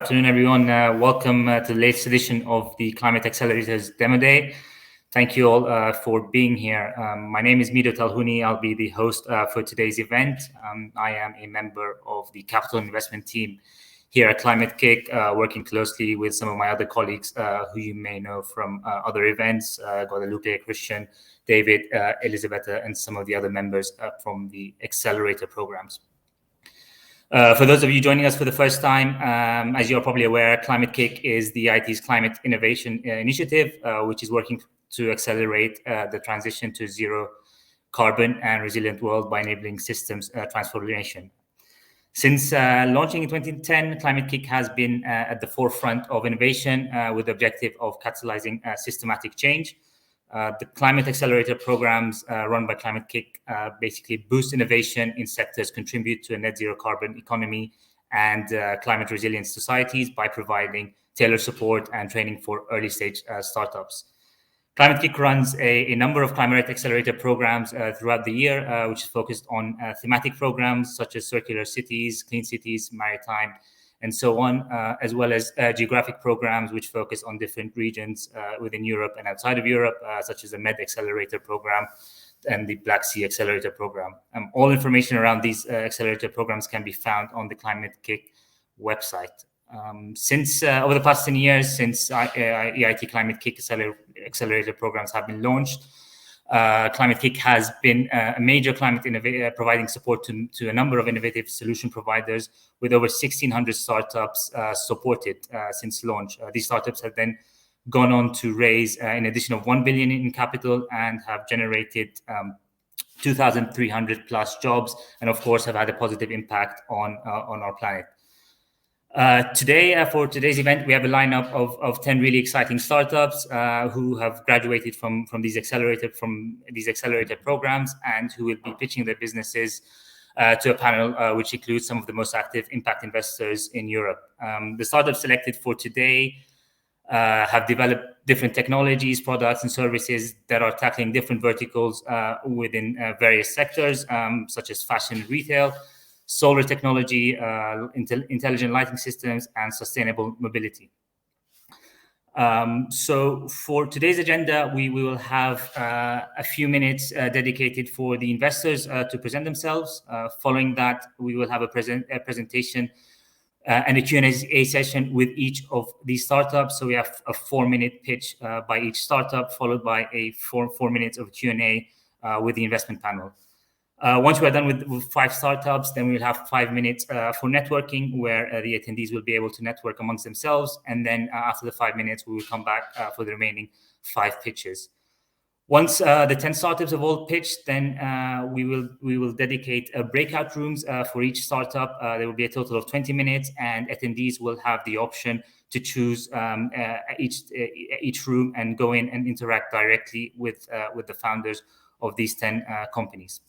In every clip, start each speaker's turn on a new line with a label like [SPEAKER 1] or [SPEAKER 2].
[SPEAKER 1] Afternoon, everyone. Welcome to the latest edition of the Climate Accelerators Demo Day. Thank you all for being here. My name is Mido Talhuni. I'll be the host for today's event. I am a member of the capital investment team here at Climate Kick, working closely with some of my other colleagues who you may know from other events, Guadalupe, Christian, David, Elisabetta, and some of the other members from the accelerator programs. For those of you joining us for the first time, as you're probably aware, Climate Kick is the IT's climate innovation initiative, which is working to accelerate the transition to zero carbon and resilient world by enabling systems transformation. Since launching in 2010, Climate Kick has been at the forefront of innovation with the objective of catalyzing systematic change. The Climate Accelerator programs run by Climate Kick basically boost innovation in sectors contribute to a net zero carbon economy and climate resilient societies by providing tailored support and training for early stage startups. Climate Kick runs a number of Climate Accelerator programs throughout the year, which is focused on thematic programs such as circular cities, clean cities, maritime, and so on, as well as geographic programs which focus on different regions within Europe and outside of Europe, such as the Med Accelerator program and the Black Sea Accelerator program. All information around these accelerator programs can be found on the Climate Kick website. Since over the past 10 years, since EIT Climate Kick accelerator programs have been launched, Climate Kick has been a major climate innovator, providing support to a number of innovative solution providers with over 1,600 startups supported since launch. These startups have then gone on to raise an additional 1 billion in capital and have generated 2,300 plus jobs, and of course have had a positive impact on our planet. Today, for today's event, we have a lineup of 10 really exciting startups who have graduated from these accelerator programs and who will be pitching their businesses to a panel which includes some of the most active impact investors in Europe. The startups selected for today have developed different technologies, products, and services that are tackling different verticals within various sectors, such as fashion and retail, solar technology, intelligent lighting systems, and sustainable mobility. So for today's agenda, we will have a few minutes dedicated for the investors to present themselves. Following that, we will have a presentation and a Q&A session with each of these startups. So we have a 4-minute pitch by each startup, followed by a four minutes of Q&A with the investment panel. Once we're done with 5 startups, then we'll have 5 minutes for networking, where the attendees will be able to network amongst themselves. And then after the 5 minutes, we will come back for the remaining 5 pitches. Once the 10 startups have all pitched, then we will dedicate breakout rooms for each startup. There will be a total of 20 minutes, and attendees will have the option to choose each room and go in and interact directly with the founders of these 10 companies.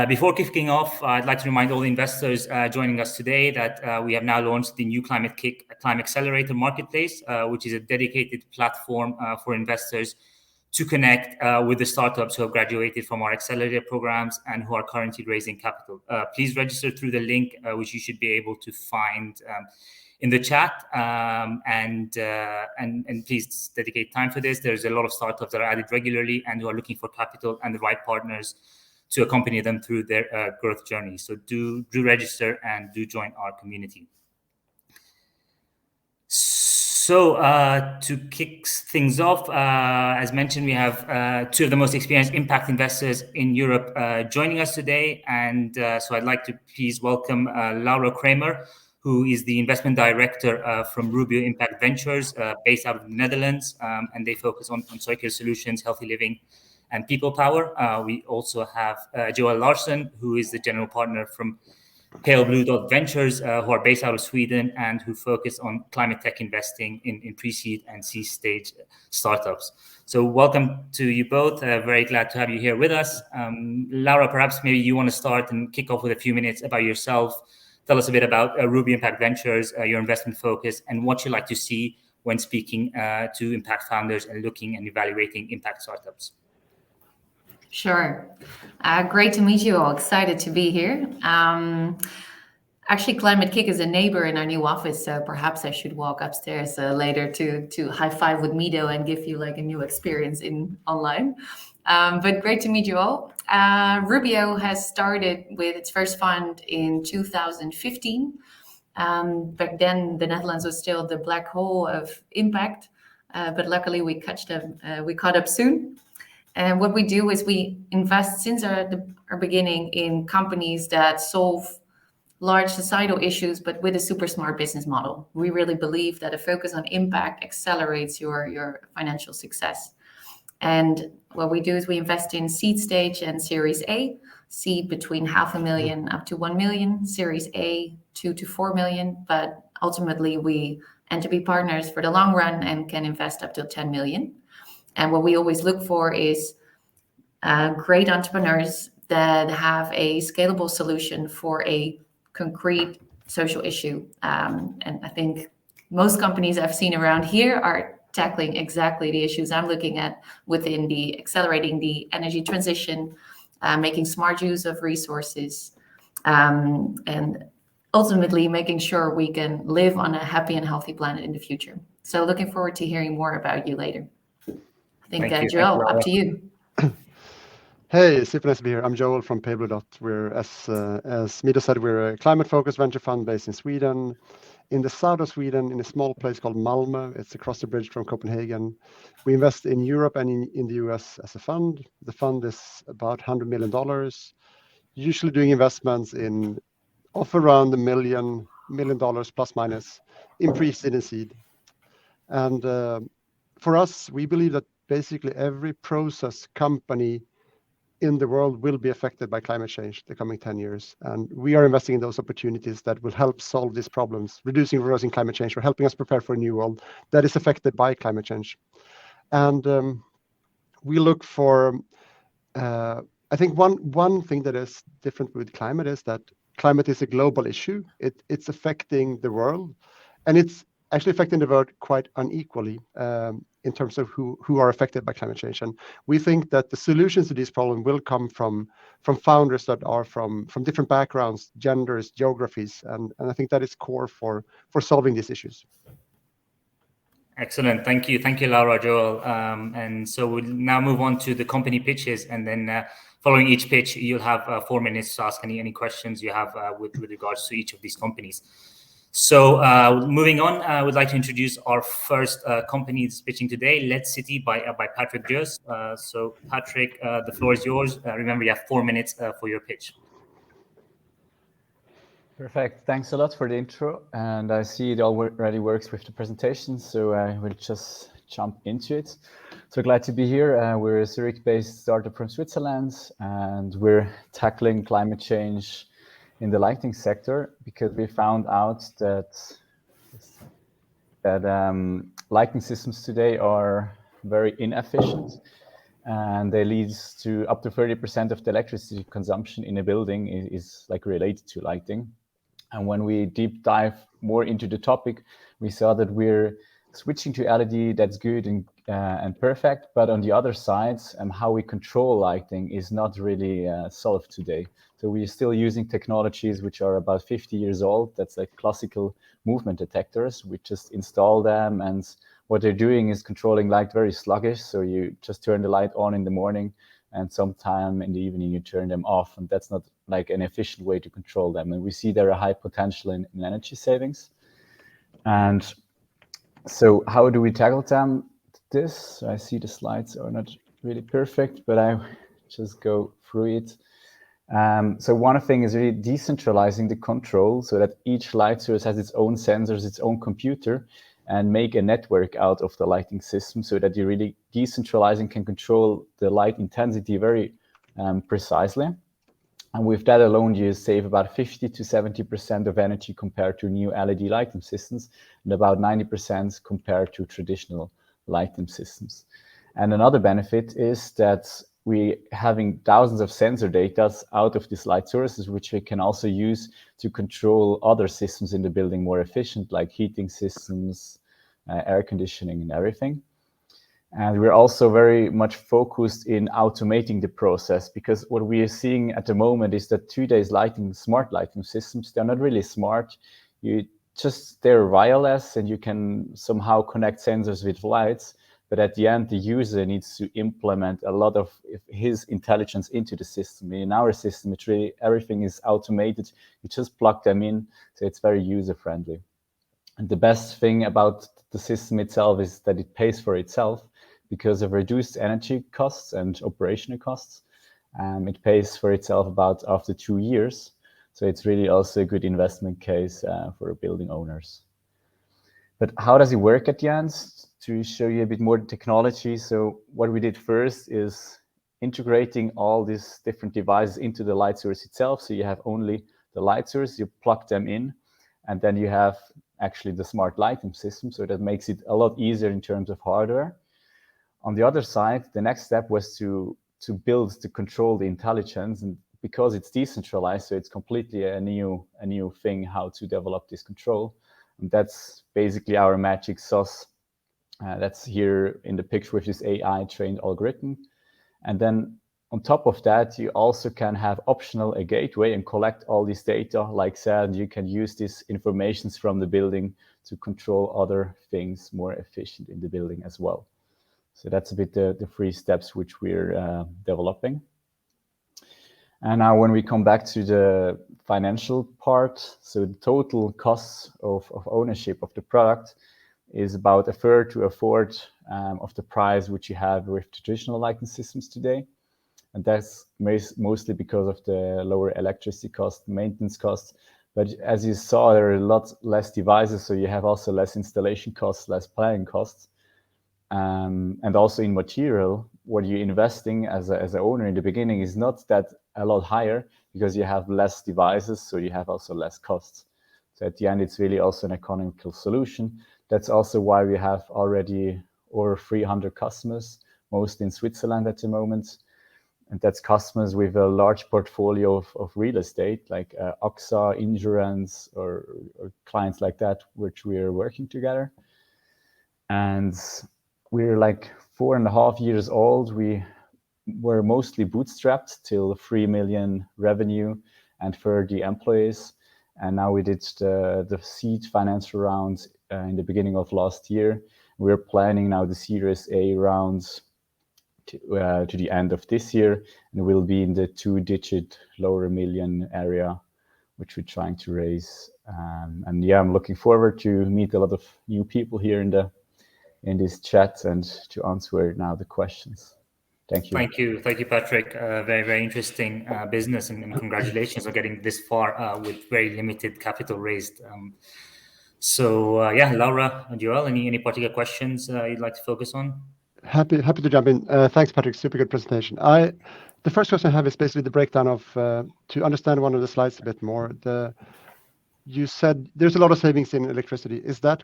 [SPEAKER 1] Before kicking off, I'd like to remind all the investors joining us today that we have now launched the new Climate Kick Accelerator Marketplace, which is a dedicated platform for investors to connect with the startups who have graduated from our accelerator programs and who are currently raising capital. Please register through the link, which you should be able to find in the chat, and please dedicate time for this. There's a lot of startups that are added regularly and who are looking for capital and the right partners to accompany them through their growth journey. So do register and do join our community. So to kick things off, as mentioned, we have 2 of the most experienced impact investors in Europe joining us today. And so I'd like to please welcome Laura Kramer, who is the investment director from Rubio Impact Ventures, based out of the Netherlands. And they focus on circular solutions, healthy living, and people power. We also have Joel Larsson, who is the general partner from Pale Blue Dot Ventures, who are based out of Sweden and who focus on climate tech investing in pre-seed and seed stage startups. So welcome to you both. Very glad to have you here with us. Laura, perhaps maybe you want to start and kick off with a few minutes about yourself. Tell us a bit about Rubio Impact Ventures, your investment focus, and what you like to see when speaking to impact founders and looking and evaluating impact startups.
[SPEAKER 2] Sure. Great to meet you all. Excited to be here. Actually, Climate Kick is a neighbor in our new office, so perhaps I should walk upstairs later to high five with Mido and give you like a new experience in online. But great to meet you all. Rubio has started with its first fund in 2015. Back then, the Netherlands was still the black hole of impact, but luckily we caught up soon. And what we do is we invest since our beginning in companies that solve large societal issues, but with a super smart business model. We really believe that a focus on impact accelerates your financial success. And what we do is we invest in seed stage and Series A. Seed between 500,000 up to 1 million, Series A 2 to 4 million, but ultimately we aim to be partners for the long run and can invest up to 10 million. And what we always look for is great entrepreneurs that have a scalable solution for a concrete social issue. And I think most companies I've seen around here are tackling exactly the issues I'm looking at within the accelerating the energy transition, making smart use of resources, and ultimately making sure we can live on a happy and healthy planet in the future. So looking forward to hearing more about you later. I think, Joel, up to you.
[SPEAKER 3] Hey, super nice to be here. I'm Joel from Pablo. We're, as Mido said, we're a climate-focused venture fund based in Sweden, in the south of Sweden, in a small place called Malmö. It's across the bridge from Copenhagen. We invest in Europe and in the US as a fund. The fund is about $100 million, usually doing investments of around $1 million plus minus in pre-seed and seed. And for us, we believe that basically every process company in the world will be affected by climate change the coming 10 years. And we are investing in those opportunities that will help solve these problems, reversing climate change, or helping us prepare for a new world that is affected by climate change. And we look for, I think one thing that is different with climate is that climate is a global issue. It's affecting the world, and it's actually affecting the world quite unequally in terms of who are affected by climate change. And we think that the solutions to this problem will come from founders that are from different backgrounds, genders, geographies, and I think that is core for solving these issues.
[SPEAKER 1] Excellent. Thank you, Laura, Joel. And so we'll now move on to the company pitches, and then following each pitch, you'll have 4 minutes to ask any questions you have with regards to each of these companies. So moving on, I would like to introduce our first company that's pitching today, LEDCity by Patrik Deuss. So Patrik, the floor is yours. Remember, you have 4 minutes for your pitch.
[SPEAKER 4] Perfect. Thanks a lot for the intro. And I see it already works with the presentation, so I will just jump into it. So glad to be here. We're a Zurich-based startup from Switzerland, and we're tackling climate change in the lighting sector because we found out that lighting systems today are very inefficient, and they lead to up to 30% of the electricity consumption in a building is like related to lighting. And when we deep dive more into the topic, we saw that we're switching to LED. That's good and perfect, but on the other side, how we control lighting is not really solved today. So we're still using technologies which are about 50 years old. That's like classical movement detectors. We just install them, and what they're doing is controlling light very sluggish. So you just turn the light on in the morning, and sometime in the evening you turn them off, and that's not like an efficient way to control them. And we see there a high potential in energy savings. And so how do we tackle this? I see the slides are not really perfect, but I just go through it. So one thing is really decentralizing the control so that each light source has its own sensors, its own computer, and make a network out of the lighting system so that you really decentralizing can control the light intensity very precisely. And with that alone, you save about 50 to 70% of energy compared to new LED lighting systems, and about 90% compared to traditional lighting systems. And another benefit is that we having thousands of sensor data out of these light sources, which we can also use to control other systems in the building more efficient, like heating systems, air conditioning, and everything. And we're also very much focused in automating the process, because what we are seeing at the moment is that today's lighting, smart lighting systems, they're not really smart. They're wireless and you can somehow connect sensors with lights, but at the end, the user needs to implement a lot of his intelligence into the system. In our system, it's really, everything is automated. You just plug them in, so it's very user-friendly. And the best thing about the system itself is that it pays for itself because of reduced energy costs and operational costs. It pays for itself about after 2 years. So it's really also a good investment case for building owners. But how does it work at the end? To show you a bit more technology. So what we did first is integrating all these different devices into the light source itself. So you have only the light source, you plug them in, and then you have actually the smart lighting system. So that makes it a lot easier in terms of hardware. On the other side, the next step was to build, to control the intelligence, and because it's decentralized, so it's completely a new thing how to develop this control. And that's basically our magic sauce. That's here in the picture with this AI trained algorithm. And then on top of that, you also can have optional a gateway and collect all this data. Like said, you can use this information from the building to control other things more efficient in the building as well. So that's a bit the 3 steps which we're developing. And now when we come back to the financial part, so the total costs of ownership of the product is about 1/3 to 1/4 of the price which you have with traditional lighting systems today. And that's mostly because of the lower electricity cost, maintenance costs. But as you saw, there are a lot less devices, so you have also less installation costs, less planning costs. And also in material, what you're investing as an owner in the beginning is not that a lot higher, because you have less devices, so you have also less costs. So at the end, it's really also an economical solution. That's also why we have already over 300 customers, mostly in Switzerland at the moment. And that's customers with a large portfolio of real estate, like AXA, insurance, or clients like that, which we are working together. And we're like 4.5 years old. We were mostly bootstrapped till 3 million revenue and 30 employees. And now we did the seed financial round in the beginning of last year. We're planning now the Series A rounds to the end of this year, and we'll be in the 2-digit lower million area, which we're trying to raise. And yeah, I'm looking forward to meet a lot of new people here in this chat and to answer now the questions. Thank you.
[SPEAKER 1] Thank you, Patrik. Very, very interesting business, and congratulations on getting this far with very limited capital raised. Yeah, Laura and Joel, any particular questions you'd like to focus on?
[SPEAKER 3] Happy to jump in. Thanks, Patrik. Super good presentation. The first question I have is basically the breakdown of to understand one of the slides a bit more. You said there's a lot of savings in electricity. Is that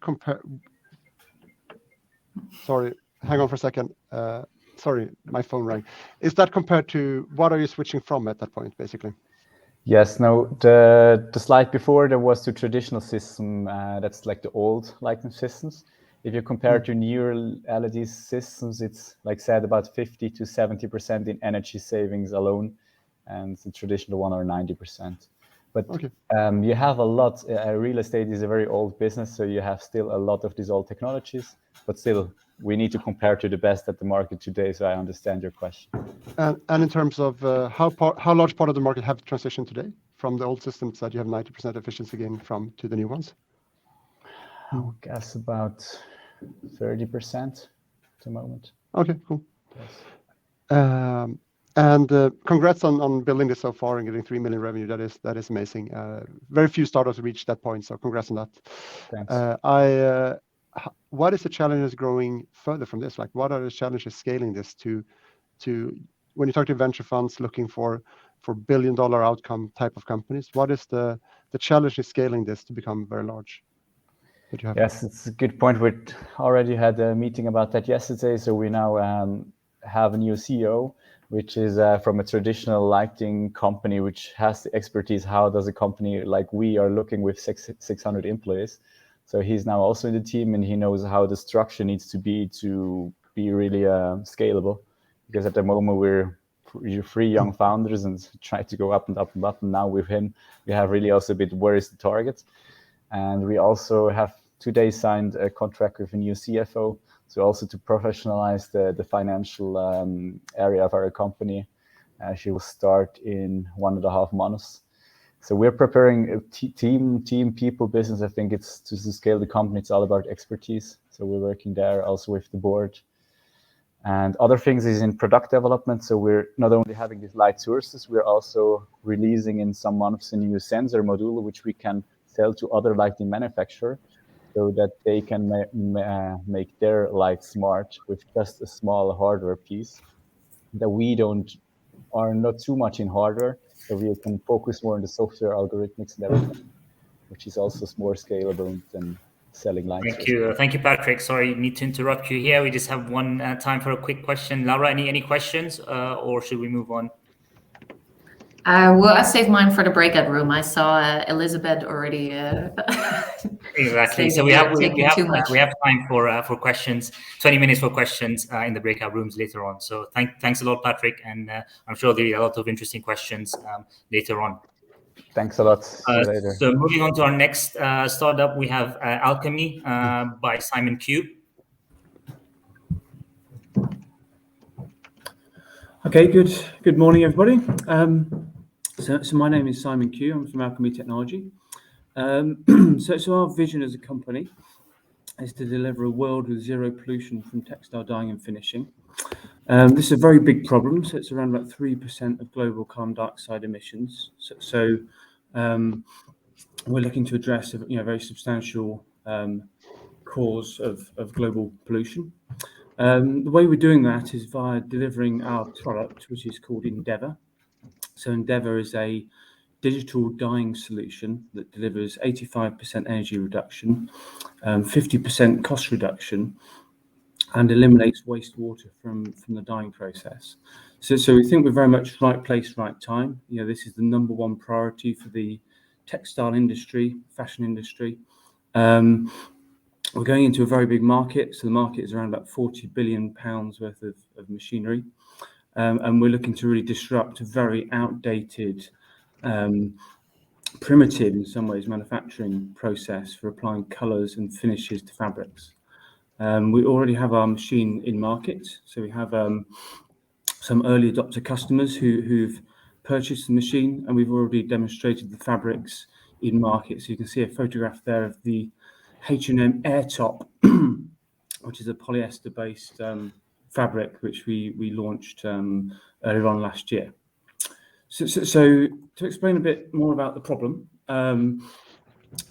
[SPEAKER 3] Sorry, hang on for a second. Sorry, my phone rang. Is that compared to what are you switching from at that point, basically?
[SPEAKER 4] Yes, no, the slide before there was the traditional system, that's like the old lighting systems. If you compare to newer LED systems, it's like said about 50 to 70% in energy savings alone, and the traditional one are 90%. But okay. You have a lot, real estate is a very old business, so you have still a lot of these old technologies, but still we need to compare to the best at the market today, so I understand your question.
[SPEAKER 3] And in terms of how large part of the market have transitioned today from the old systems that you have 90% efficiency gain from to the new ones?
[SPEAKER 4] I would guess about 30% at the moment.
[SPEAKER 3] Okay, cool.
[SPEAKER 4] Yes.
[SPEAKER 3] And congrats on building this so far and getting 3 million revenue. That is amazing. Very few startups reach that point, so congrats on that.
[SPEAKER 4] Thanks.
[SPEAKER 3] What is the challenges growing further from this? Like, what are the challenges scaling this to when you talk to venture funds looking for billion-dollar outcome type of companies? What is the challenge in scaling this to become very large? That you have?
[SPEAKER 4] Yes, it's a good point. We already had a meeting about that yesterday. So we now have a new CEO, which is from a traditional lighting company, which has the expertise. How does a company like we are looking with 600 employees? So he's now also in the team, and he knows how the structure needs to be to be really scalable, because at the moment we're 3 young founders and try to go up and up and up. And now with him, we have really also a bit where is the target. And we also have today signed a contract with a new CFO, so also to professionalize the financial area of our company. She will start in 1.5 months. So we're preparing a team, people, business. I think it's to scale the company. It's all about expertise. So we're working there also with the board. And other things is in product development. So we're not only having these light sources, we're also releasing in some months a new sensor module, which we can sell to other lighting manufacturers, so that they can make their light smart with just a small hardware piece, that we are not too much in hardware, so we can focus more on the software algorithmics and everything, which is also more scalable than selling lights.
[SPEAKER 1] Thank you, Patrik. Sorry, need to interrupt you here. We just have one time for a quick question. Laura, any questions, or should we move on?
[SPEAKER 2] Well, I saved mine for the breakout room. I saw Elizabeth already.
[SPEAKER 1] Exactly. So we have time for questions. 20 minutes for questions in the breakout rooms later on. So thanks a lot, Patrik, and I'm sure there'll be a lot of interesting questions later on.
[SPEAKER 4] Thanks a lot. See you later.
[SPEAKER 1] So moving on to our next startup, we have Alchemie by Simon Kew.
[SPEAKER 5] Okay, good morning, everybody. So my name is Simon Kew. I'm from Alchemie Technology. So our vision as a company is to deliver a world with zero pollution from textile dyeing and finishing. This is a very big problem. So it's around about 3% of global carbon dioxide emissions. So we're looking to address a very substantial cause of global pollution. The way we're doing that is via delivering our product, which is called Endeavour. So Endeavour is a digital dyeing solution that delivers 85% energy reduction, 50% cost reduction, and eliminates wastewater from the dyeing process. So we think we're very much right place, right time. This is the number one priority for the textile industry, fashion industry. We're going into a very big market. So the market is around about £40 billion worth of machinery. And we're looking to really disrupt a very outdated, primitive in some ways, manufacturing process for applying colours and finishes to fabrics. We already have our machine in market. So we have some early adopter customers who've purchased the machine, and we've already demonstrated the fabrics in market. So you can see a photograph there of the H&M Airtop, which is a polyester-based fabric which we launched earlier on last year. So to explain a bit more about the problem,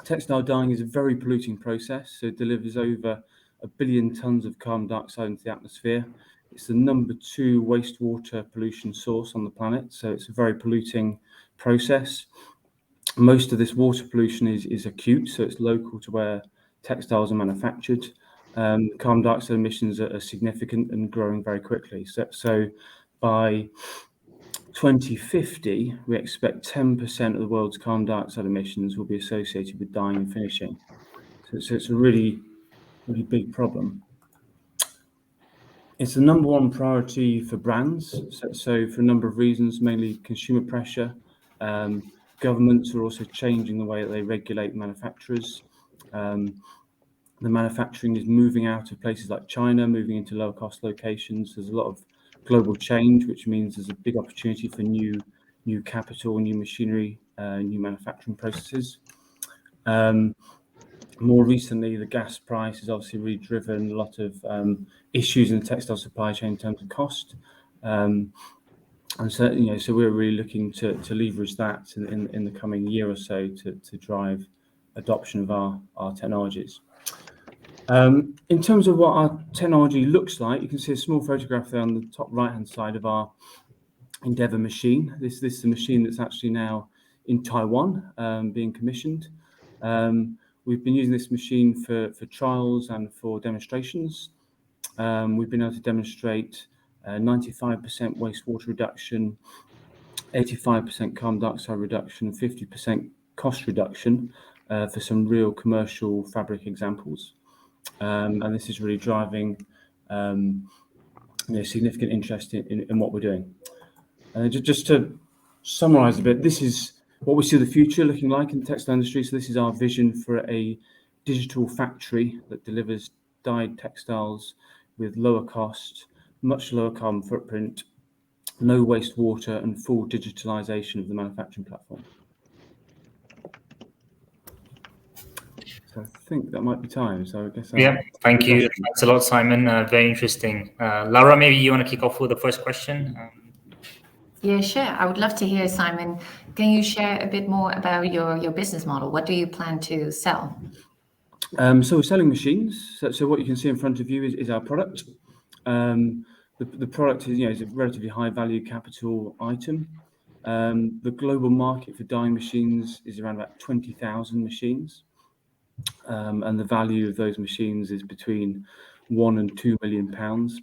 [SPEAKER 5] textile dyeing is a very polluting process. So it delivers over 1 billion tons of carbon dioxide into the atmosphere. It's the number 2 wastewater pollution source on the planet. So it's a very polluting process. Most of this water pollution is acute, so it's local to where textiles are manufactured. Carbon dioxide emissions are significant and growing very quickly. So by 2050, we expect 10% of the world's carbon dioxide emissions will be associated with dyeing and finishing. So it's a really, really big problem. It's the number one priority for brands. So for a number of reasons, mainly consumer pressure. Governments are also changing the way that they regulate manufacturers. The manufacturing is moving out of places like China, moving into lower cost locations. There's a lot of global change, which means there's a big opportunity for new capital, new machinery, new manufacturing processes. More recently, the gas price has obviously really driven a lot of issues in the textile supply chain in terms of cost. And so, so we're really looking to leverage that in the coming year or so to drive adoption of our technologies. In terms of what our technology looks like, you can see a small photograph there on the top right-hand side of our Endeavour machine. This is a machine that's actually now in Taiwan, being commissioned. We've been using this machine for trials and for demonstrations. We've been able to demonstrate 95% wastewater reduction, 85% carbon dioxide reduction, and 50% cost reduction for some real commercial fabric examples. And this is really driving significant interest in what we're doing. Just to summarize a bit, this is what we see the future looking like in the textile industry. So this is our vision for a digital factory that delivers dyed textiles with lower cost, much lower carbon footprint, no waste water, and full digitalization of the manufacturing platform. So I think that might be time. So I guess
[SPEAKER 1] thank you. Thanks a lot, Simon. Very interesting. Laura, maybe you want to kick off with the first question?
[SPEAKER 2] Yeah, sure. I would love to hear, Simon. Can you share a bit more about your business model? What do you plan to sell?
[SPEAKER 5] So we're selling machines. So what you can see in front of you is our product. The product is a relatively high value capital item. The global market for dyeing machines is around about 20,000 machines. And the value of those machines is between £1 and £2 million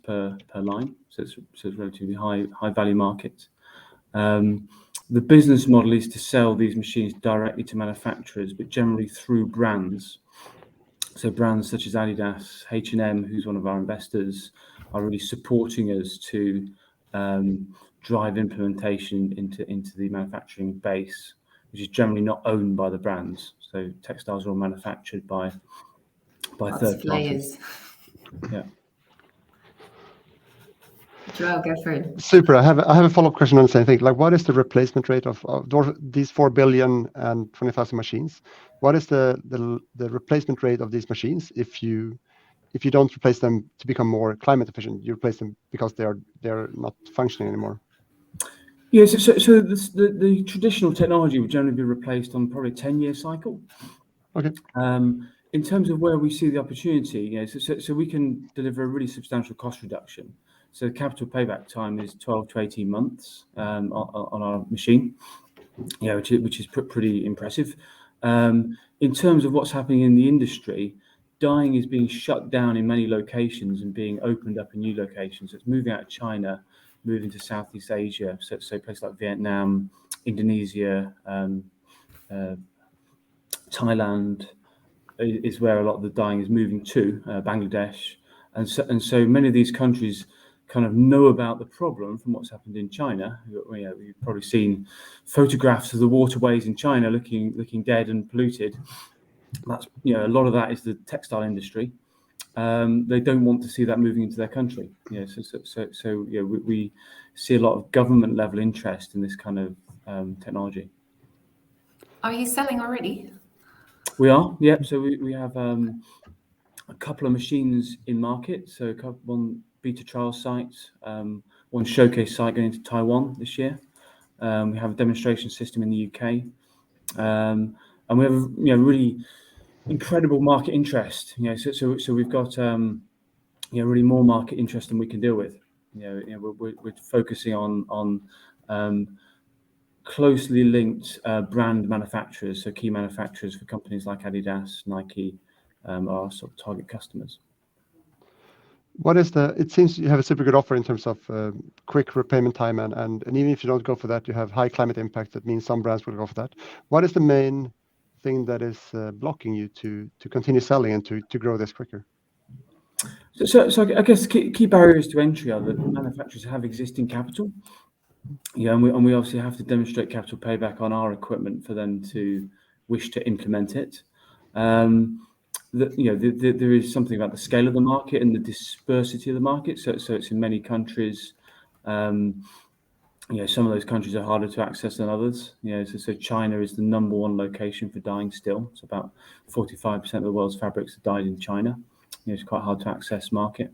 [SPEAKER 5] per line. So it's relatively high value market. The business model is to sell these machines directly to manufacturers, but generally through brands. So brands such as Adidas, H&M, who's one of our investors, are really supporting us to drive implementation into the manufacturing base, which is generally not owned by the brands. So textiles are all manufactured by third parties. Yeah.
[SPEAKER 2] Joel, go for it.
[SPEAKER 3] Super. I have a follow-up question on the same thing. Like, what is the replacement rate of these 4 billion and 20,000 machines? What is the replacement rate of these machines if you don't replace them to become more climate efficient? You replace them because they're not functioning anymore.
[SPEAKER 5] Yes. So the traditional technology would generally be replaced on probably a 10-year cycle.
[SPEAKER 3] Okay.
[SPEAKER 5] In terms of where we see the opportunity, so we can deliver a really substantial cost reduction. So the capital payback time is 12 to 18 months on our machine, which is pretty impressive. In terms of what's happening in the industry, dyeing is being shut down in many locations and being opened up in new locations. So it's moving out of China, moving to Southeast Asia, so places like Vietnam, Indonesia, Thailand is where a lot of the dyeing is moving to, Bangladesh, and so many of these countries kind of know about the problem from what's happened in China. You've probably seen photographs of the waterways in China looking dead and polluted. That's a lot of that is the textile industry. They don't want to see that moving into their country. So we see a lot of government level interest in this kind of technology.
[SPEAKER 2] Are you selling already?
[SPEAKER 5] We are, yeah. So we have a couple of machines in market. So one beta trial site, one showcase site going into Taiwan this year. We have a demonstration system in the UK, and we have really incredible market interest. So we've got really more market interest than we can deal with. We're focusing on closely linked brand manufacturers, so key manufacturers for companies like Adidas, Nike, are sort of target customers.
[SPEAKER 3] It seems you have a super good offer in terms of quick repayment time, and even if you don't go for that, you have high climate impact. That means some brands will go for that. What is the main thing that is blocking you to continue selling and to grow this quicker?
[SPEAKER 5] So I guess key barriers to entry are that manufacturers have existing capital. And we obviously have to demonstrate capital payback on our equipment for them to wish to implement it. There is something about the scale of the market and the dispersity of the market. So it's in many countries. Some of those countries are harder to access than others. So China is the number one location for dyeing still. It's about 45% of the world's fabrics are dyed in China. It's quite hard to access market.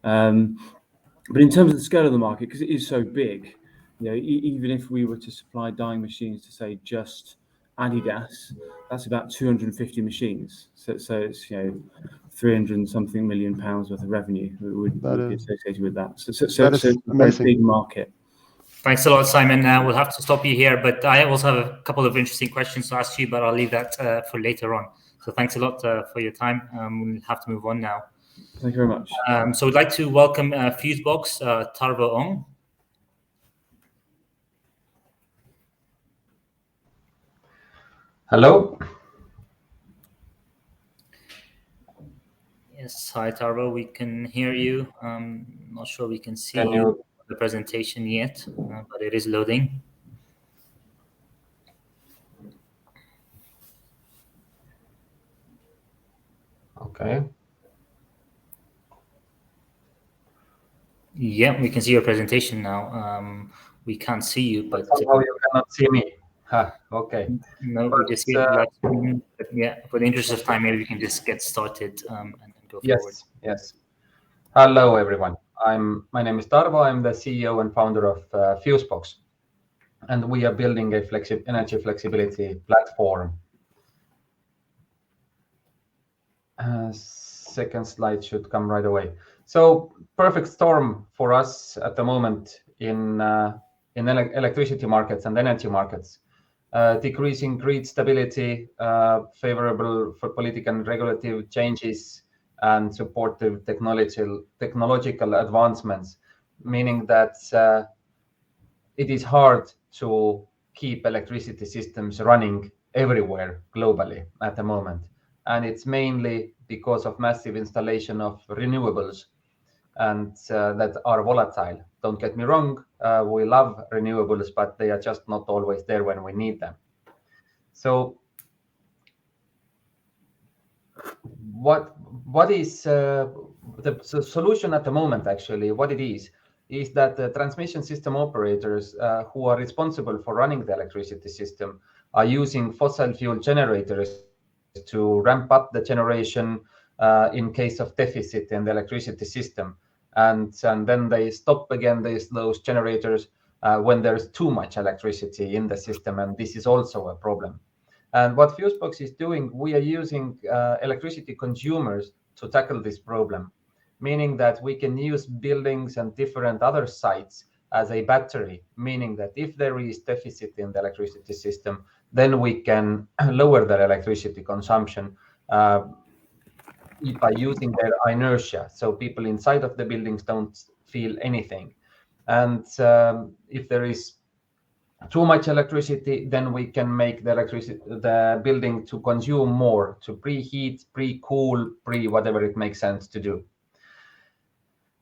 [SPEAKER 5] But in terms of the scale of the market, because it is so big, even if we were to supply dyeing machines to say just Adidas, that's about 250 machines. So it's 300 and something million pounds worth of revenue would be associated with that. So it's a very big market.
[SPEAKER 1] Thanks a lot, Simon. We'll have to stop you here, but I also have a couple of interesting questions to ask you, but I'll leave that for later on. So thanks a lot for your time. We'll have to move on now.
[SPEAKER 5] Thank you very much.
[SPEAKER 1] So we'd like to welcome Fusebox, Tarvo Õng.
[SPEAKER 6] Hello.
[SPEAKER 1] Yes, hi Tarvo, we can hear you. Not sure we can see
[SPEAKER 6] Can you?
[SPEAKER 1] the presentation yet, but it is loading.
[SPEAKER 6] Okay.
[SPEAKER 1] Yeah, we can see your presentation now. We can't see you, but
[SPEAKER 6] Somehow you cannot see me. Okay.
[SPEAKER 1] no, we just see it live stream. But yeah, for the interest of time, maybe we can just get started and go forward.
[SPEAKER 6] Yes. Hello, everyone. My name is Tarvo. I'm the CEO and founder of Fusebox, and we are building a energy flexibility platform. Second slide should come right away. So perfect storm for us at the moment in electricity markets and energy markets. Decreasing grid stability, favorable for political and regulative changes, and supportive technological advancements, meaning that it is hard to keep electricity systems running everywhere globally at the moment. And it's mainly because of massive installation of renewables and that are volatile. Don't get me wrong, we love renewables, but they are just not always there when we need them. So what is the solution at the moment? Actually, what it is that the transmission system operators who are responsible for running the electricity system are using fossil fuel generators to ramp up the generation in case of deficit in the electricity system, and then they stop again those generators when there's too much electricity in the system, and this is also a problem. And what Fusebox is doing, we are using electricity consumers to tackle this problem, meaning that we can use buildings and different other sites as a battery, meaning that if there is deficit in the electricity system, then we can lower their electricity consumption by using their inertia. So people inside of the buildings don't feel anything. And if there is too much electricity, then we can make the building to consume more, to preheat, pre-cool, whatever it makes sense to do.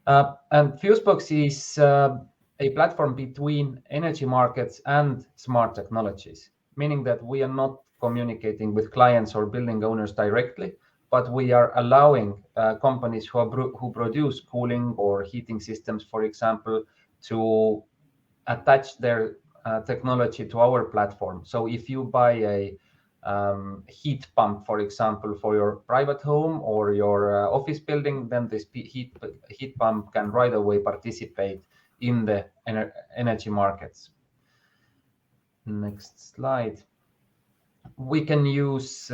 [SPEAKER 6] And Fusebox is a platform between energy markets and smart technologies, meaning that we are not communicating with clients or building owners directly, but we are allowing companies who produce cooling or heating systems, for example, to attach their technology to our platform. So if you buy a heat pump, for example, for your private home or your office building, then this heat pump can right away participate in the energy markets. Next slide. We can use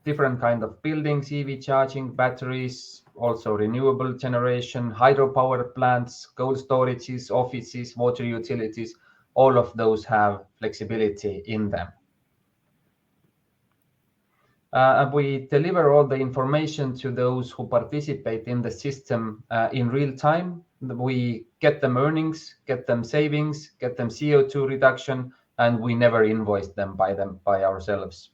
[SPEAKER 6] different kind of buildings, EV charging, batteries, also renewable generation, hydropower plants, cold storages, offices, water utilities. All of those have flexibility in them. And we deliver all the information to those who participate in the system in real time. We get them earnings, get them savings, get them CO2 reduction, and we never invoice them by ourselves.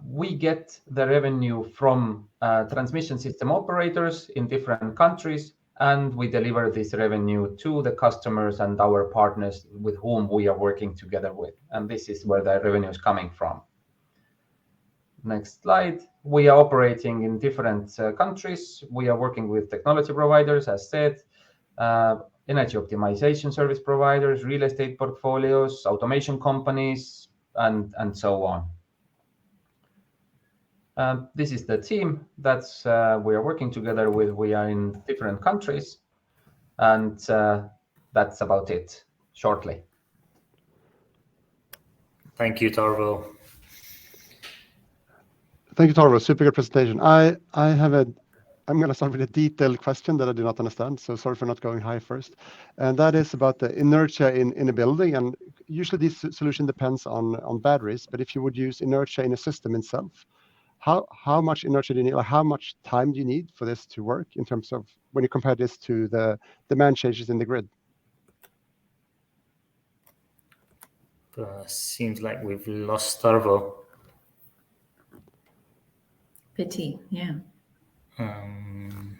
[SPEAKER 6] We get the revenue from transmission system operators in different countries, and we deliver this revenue to the customers and our partners with whom we are working together with. And this is where the revenue is coming from. Next slide. We are operating in different countries. We are working with technology providers, as said, energy optimization service providers, real estate portfolios, automation companies, and so on. This is the team that we are working together with. We are in different countries, and that's about it, shortly.
[SPEAKER 1] Thank you, Tarvo.
[SPEAKER 3] Thank you, Tarvo. Super good presentation. I'm going to start with a detailed question that I do not understand, so sorry for not going high first. And that is about the inertia in a building. And usually this solution depends on batteries, but if you would use inertia in a system itself, how much inertia do you need? Like how much time do you need for this to work in terms of when you compare this to the demand changes in the grid?
[SPEAKER 1] Seems like we've lost Tarvo.
[SPEAKER 2] Pity, yeah.
[SPEAKER 3] Then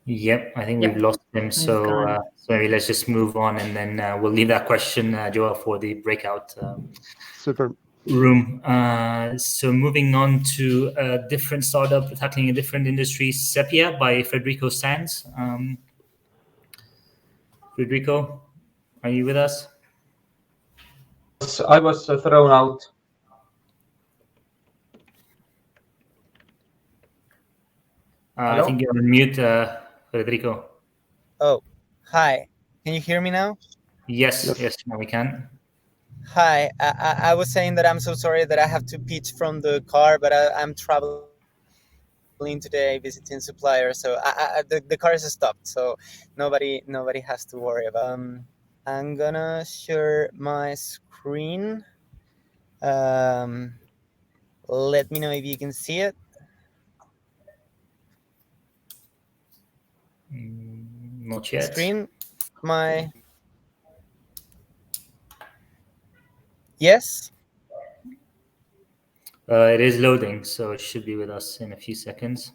[SPEAKER 1] Yep, I think
[SPEAKER 2] Yep.
[SPEAKER 1] we've lost him.
[SPEAKER 2] He's
[SPEAKER 1] So,
[SPEAKER 2] gone.
[SPEAKER 1] so maybe let's just move on, and then we'll leave that question, Joel, for the breakout
[SPEAKER 3] super.
[SPEAKER 1] room. So moving on to a different startup tackling a different industry, Sepia by Federico Sainz. Federico, are you with us?
[SPEAKER 6] I was thrown out.
[SPEAKER 1] I think you're on mute, Federico.
[SPEAKER 7] Oh, hi. Can you hear me now?
[SPEAKER 1] Yes, now we can.
[SPEAKER 7] Hi. I was saying that I'm so sorry that I have to pitch from the car, but I'm traveling today, visiting suppliers. So the car is stopped, so nobody has to worry about. I'm gonna share my screen. Let me know if you can see it.
[SPEAKER 1] Not yet.
[SPEAKER 7] Screen. Yes.
[SPEAKER 1] It is loading, so it should be with us in a few seconds.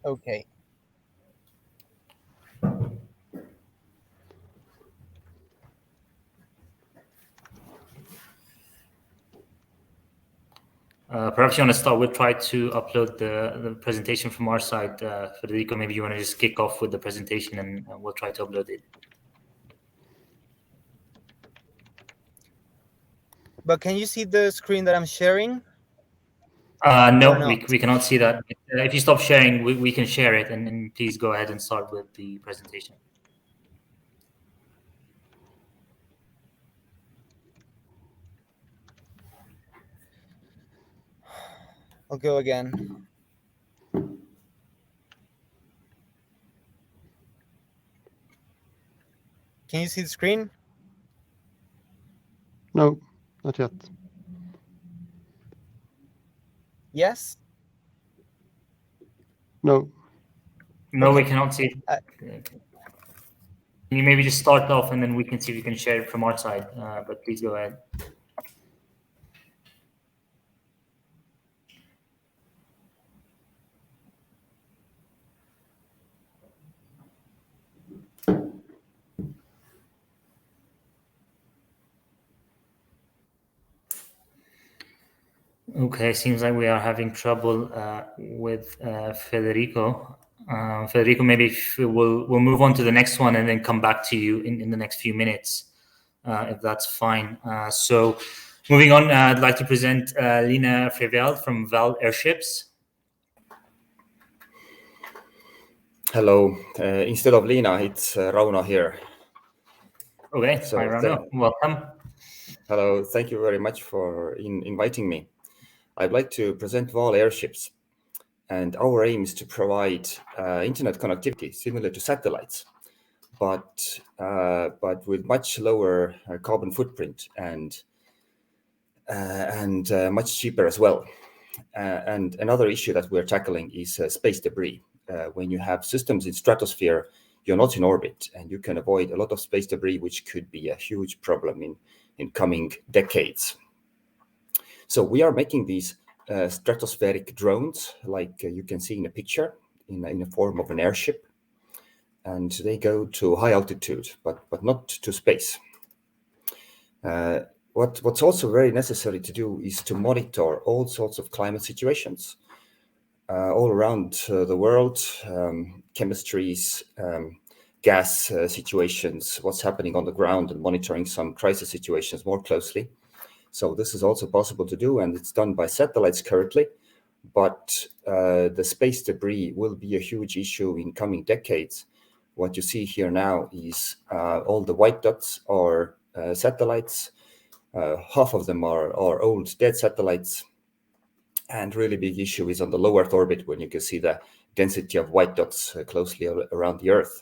[SPEAKER 7] Okay.
[SPEAKER 1] Perhaps you want to start with try to upload the presentation from our side. Federico, maybe you want to just kick off with the presentation and we'll try to upload it.
[SPEAKER 7] But can you see the screen that I'm sharing?
[SPEAKER 1] No, we cannot see that. If you stop sharing, we can share it, and please go ahead and start with the presentation.
[SPEAKER 7] I'll go again. Can you see the screen?
[SPEAKER 3] No, not yet.
[SPEAKER 7] Yes?
[SPEAKER 3] No.
[SPEAKER 1] No,
[SPEAKER 7] Okay.
[SPEAKER 1] we cannot see it. Can you maybe just start off, and then we can see if we can share it from our side, but please go ahead. Okay, seems like we are having trouble with Federico. Federico, maybe we'll move on to the next one and then come back to you in the next few minutes, if that's fine. So moving on, I'd like to present Lina Frevel from VAAL Airships.
[SPEAKER 8] Hello. Instead of Lina, it's Rauno here.
[SPEAKER 1] Okay, so, hi Rauno, welcome.
[SPEAKER 8] Hello, thank you very much for inviting me. I'd like to present VAAL Airships, and our aim is to provide internet connectivity similar to satellites, but with much lower carbon footprint and much cheaper as well. And another issue that we're tackling is space debris. When you have systems in stratosphere, you're not in orbit, and you can avoid a lot of space debris, which could be a huge problem in coming decades. So we are making these stratospheric drones, like you can see in a picture, in the form of an airship, and they go to high altitude, but not to space. What's also very necessary to do is to monitor all sorts of climate situations all around the world, chemistries, gas situations, what's happening on the ground, and monitoring some crisis situations more closely. So this is also possible to do, and it's done by satellites currently, but the space debris will be a huge issue in coming decades. What you see here now is all the white dots are satellites. Half of them are old dead satellites. And really big issue is on the low Earth orbit, when you can see the density of white dots closely around the Earth.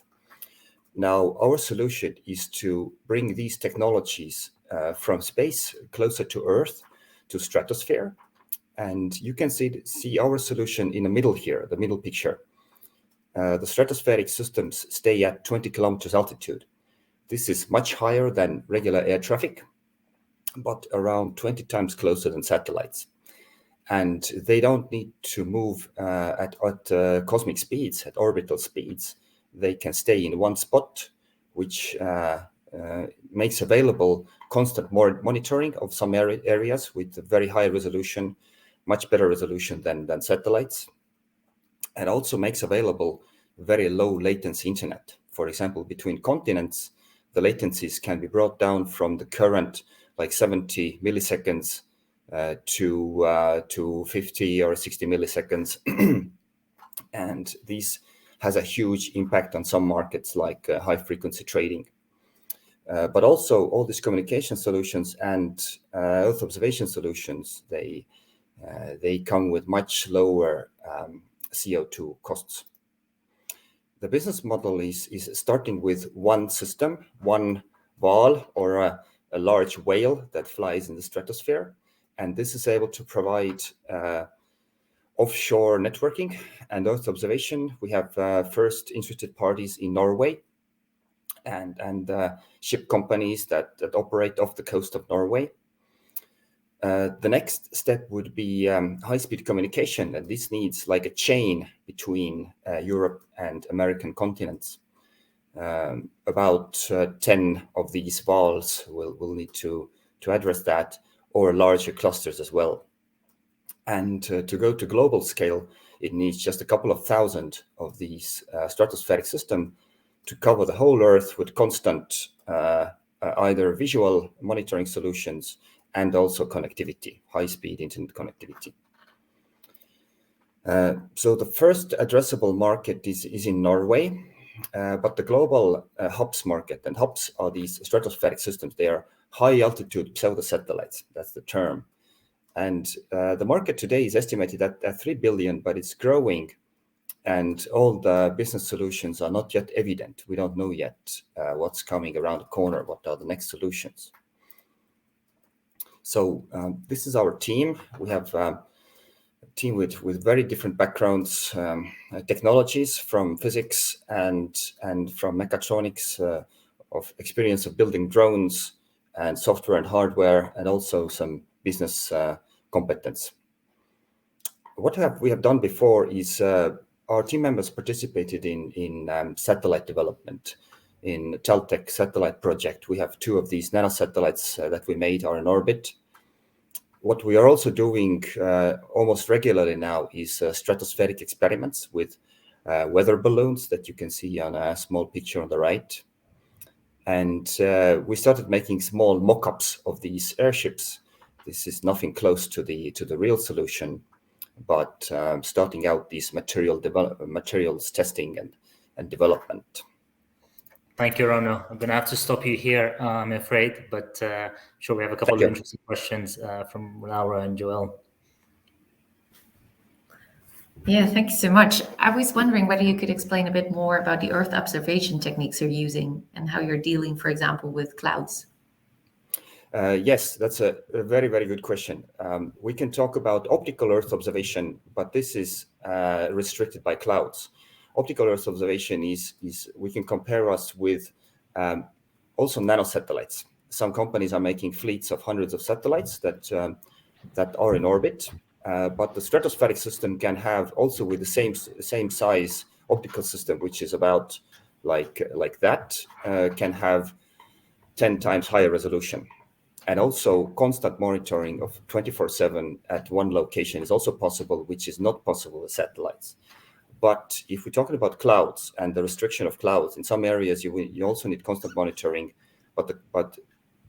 [SPEAKER 8] Now, our solution is to bring these technologies from space closer to Earth, to stratosphere. And you can see our solution in the middle here, the middle picture. The stratospheric systems stay at 20 kilometers altitude. This is much higher than regular air traffic, but around 20 times closer than satellites. and they don't need to move at cosmic speeds, at orbital speeds. They can stay in one spot, which makes available constant monitoring of some areas with very high resolution, much better resolution than satellites, and also makes available very low latency internet. For example, between continents, the latencies can be brought down from the current like 70 milliseconds to 50 or 60 milliseconds. And this has a huge impact on some markets like high frequency trading. But also all these communication solutions and Earth observation solutions, they come with much lower CO2 costs. The business model is starting with one system, one VAAL or a large whale that flies in the stratosphere. And this is able to provide offshore networking and Earth observation. We have first interested parties in Norway and ship companies that operate off the coast of Norway. The next step would be high-speed communication, and this needs like a chain between Europe and American continents. About 10 of these VAALs will need to address that, or larger clusters as well. And to go to global scale, it needs just a couple of thousand of these stratospheric systems to cover the whole Earth with constant either visual monitoring solutions and also connectivity, high-speed internet connectivity. So the first addressable market is in Norway, but the global hubs market, and hubs are these stratospheric systems. They are high-altitude pseudo-satellites, that's the term. And the market today is estimated at 3 billion, but it's growing. And all the business solutions are not yet evident. We don't know yet what's coming around the corner, what are the next solutions. So this is our team. We have a team with very different backgrounds, technologies from physics and from mechatronics, of experience of building drones and software and hardware, and also some business competence. What we have done before is our team members participated in satellite development. In Teltech satellite project, we have 2 of these nanosatellites that we made are in orbit. What we are also doing almost regularly now is stratospheric experiments with weather balloons that you can see on a small picture on the right. And we started making small mock-ups of these airships. This is nothing close to the real solution, but starting out these materials testing and development.
[SPEAKER 1] Thank you, Rauno. I'm going to have to stop you here, I'm afraid, but sure we have a couple of interesting questions from Laura and Joel.
[SPEAKER 2] Yeah, thank you so much. I was wondering whether you could explain a bit more about the Earth observation techniques you're using and how you're dealing, for example, with clouds.
[SPEAKER 8] Yes, that's a very, very good question. We can talk about optical Earth observation, but this is restricted by clouds. Optical Earth observation is we can compare us with also nanosatellites. Some companies are making fleets of hundreds of satellites that are in orbit, but the stratospheric system can have also with the same size optical system, which is about like that, can have 10 times higher resolution. And also constant monitoring of 24/7 at one location is also possible, which is not possible with satellites. But if we're talking about clouds and the restriction of clouds, in some areas you also need constant monitoring, but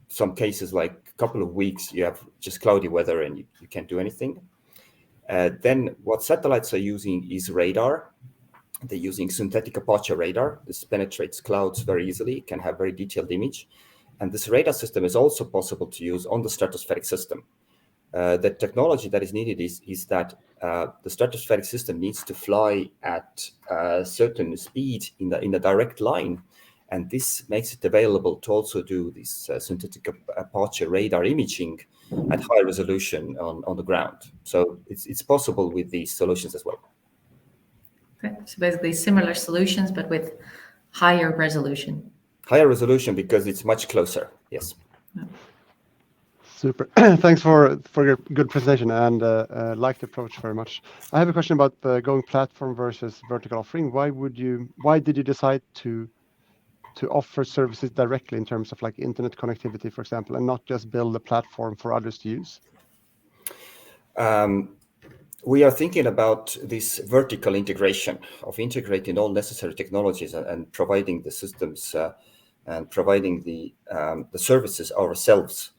[SPEAKER 8] some cases like a couple of weeks you have just cloudy weather and you can't do anything. Then what satellites are using is radar. They're using synthetic aperture radar. This penetrates clouds very easily, can have very detailed image. And this radar system is also possible to use on the stratospheric system. The technology that is needed is that the stratospheric system needs to fly at a certain speed in the direct line. And this makes it available to also do this synthetic aperture radar imaging at high resolution on the ground. So it's possible with these solutions as well.
[SPEAKER 2] Okay, so basically similar solutions, but with higher resolution.
[SPEAKER 8] Higher resolution because it's much closer, yes.
[SPEAKER 3] Super. Thanks for your good presentation and like the approach very much. I have a question about going platform versus vertical offering. Why did you decide to offer services directly in terms of like internet connectivity, for example, and not just build a platform for others to use?
[SPEAKER 8] We are thinking about this vertical integration of integrating all necessary technologies and providing the systems and providing the services ourselves.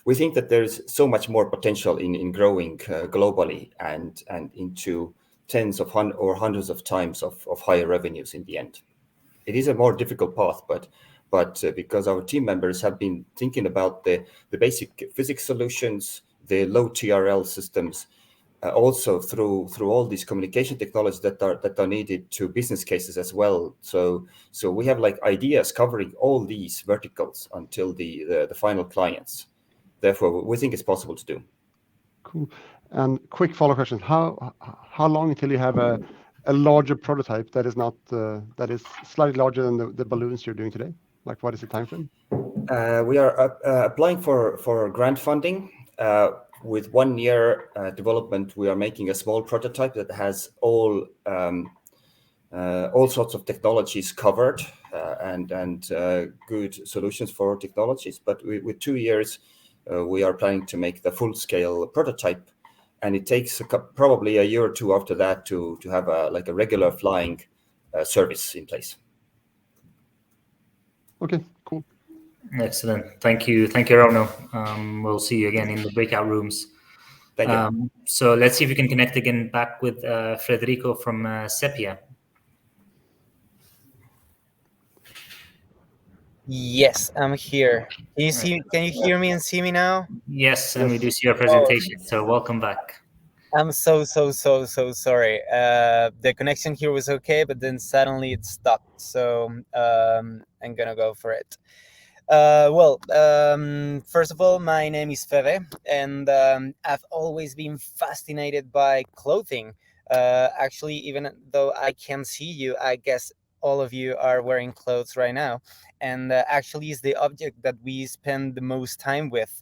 [SPEAKER 8] We think that there is so much more potential in growing globally and into tens of or hundreds of times of higher revenues in the end. It is a more difficult path, but because our team members have been thinking about the basic physics solutions, the low TRL systems, also through all these communication technologies that are needed to business cases as well. So we have like ideas covering all these verticals until the final clients. Therefore, we think it's possible to do.
[SPEAKER 3] Cool. And quick follow question: How long until you have a larger prototype that is not that is slightly larger than the balloons you're doing today? Like, what is the time frame?
[SPEAKER 8] We are applying for grant funding. With 1 year development, we are making a small prototype that has all sorts of technologies covered and good solutions for technologies. But with 2 years, we are planning to make the full-scale prototype, and it takes probably a year or two after that to have a regular flying service in place.
[SPEAKER 3] Okay, cool.
[SPEAKER 1] Excellent. Thank you, Rauno. We'll see you again in the breakout rooms.
[SPEAKER 8] Thank you.
[SPEAKER 1] So let's see if we can connect again back with Federico from Sepia.
[SPEAKER 7] Yes, I'm here. Can you hear me and see me now?
[SPEAKER 1] Yes, and we do see your presentation. So welcome back.
[SPEAKER 7] I'm so sorry. The connection here was okay, but then suddenly it stopped. So I'm gonna go for it. First of all, my name is Fede, and I've always been fascinated by clothing. Actually, even though I can't see you, I guess all of you are wearing clothes right now. And actually is the object that we spend the most time with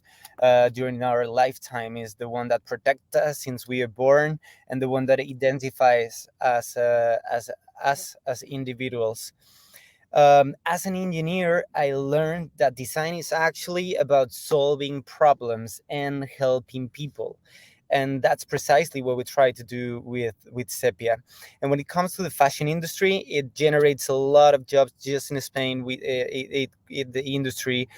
[SPEAKER 7] during our lifetime, is the one that protects us since we are born, and the one that identifies us as individuals. As an engineer, I learned that design is actually about solving problems and helping people. And that's precisely what we try to do with Sepia. And when it comes to the fashion industry, it generates a lot of jobs. Just in Spain, the industry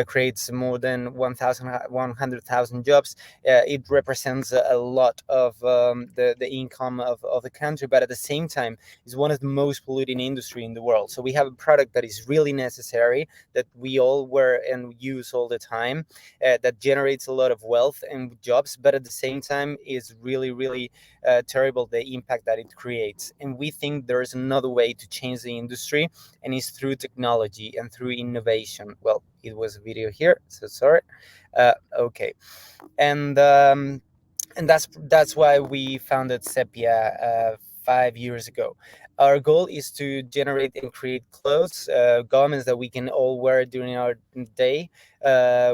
[SPEAKER 7] creates more than 100,000 jobs. It represents a lot of the income of the country, but at the same time, it's one of the most polluting industry in the world. So we have a product that is really necessary, that we all wear and use all the time, that generates a lot of wealth and jobs, but at the same time is really terrible, the impact that it creates. And we think there's another way to change the industry, and it's through technology and through innovation. Well, it was a video here, so sorry. Okay, and that's why we founded Sepia 5 years ago. Our goal is to generate and create clothes, garments that we can all wear during our day,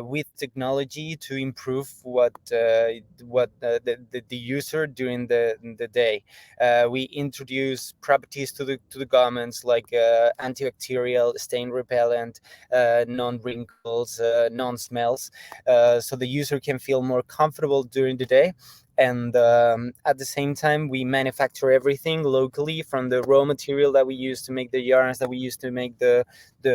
[SPEAKER 7] with technology to improve what the user during the day. We introduce properties to the garments like antibacterial, stain repellent, non-wrinkles, non-smells, so the user can feel more comfortable during the day. And at the same time, we manufacture everything locally, from the raw material that we use to make the yarns that we use to make the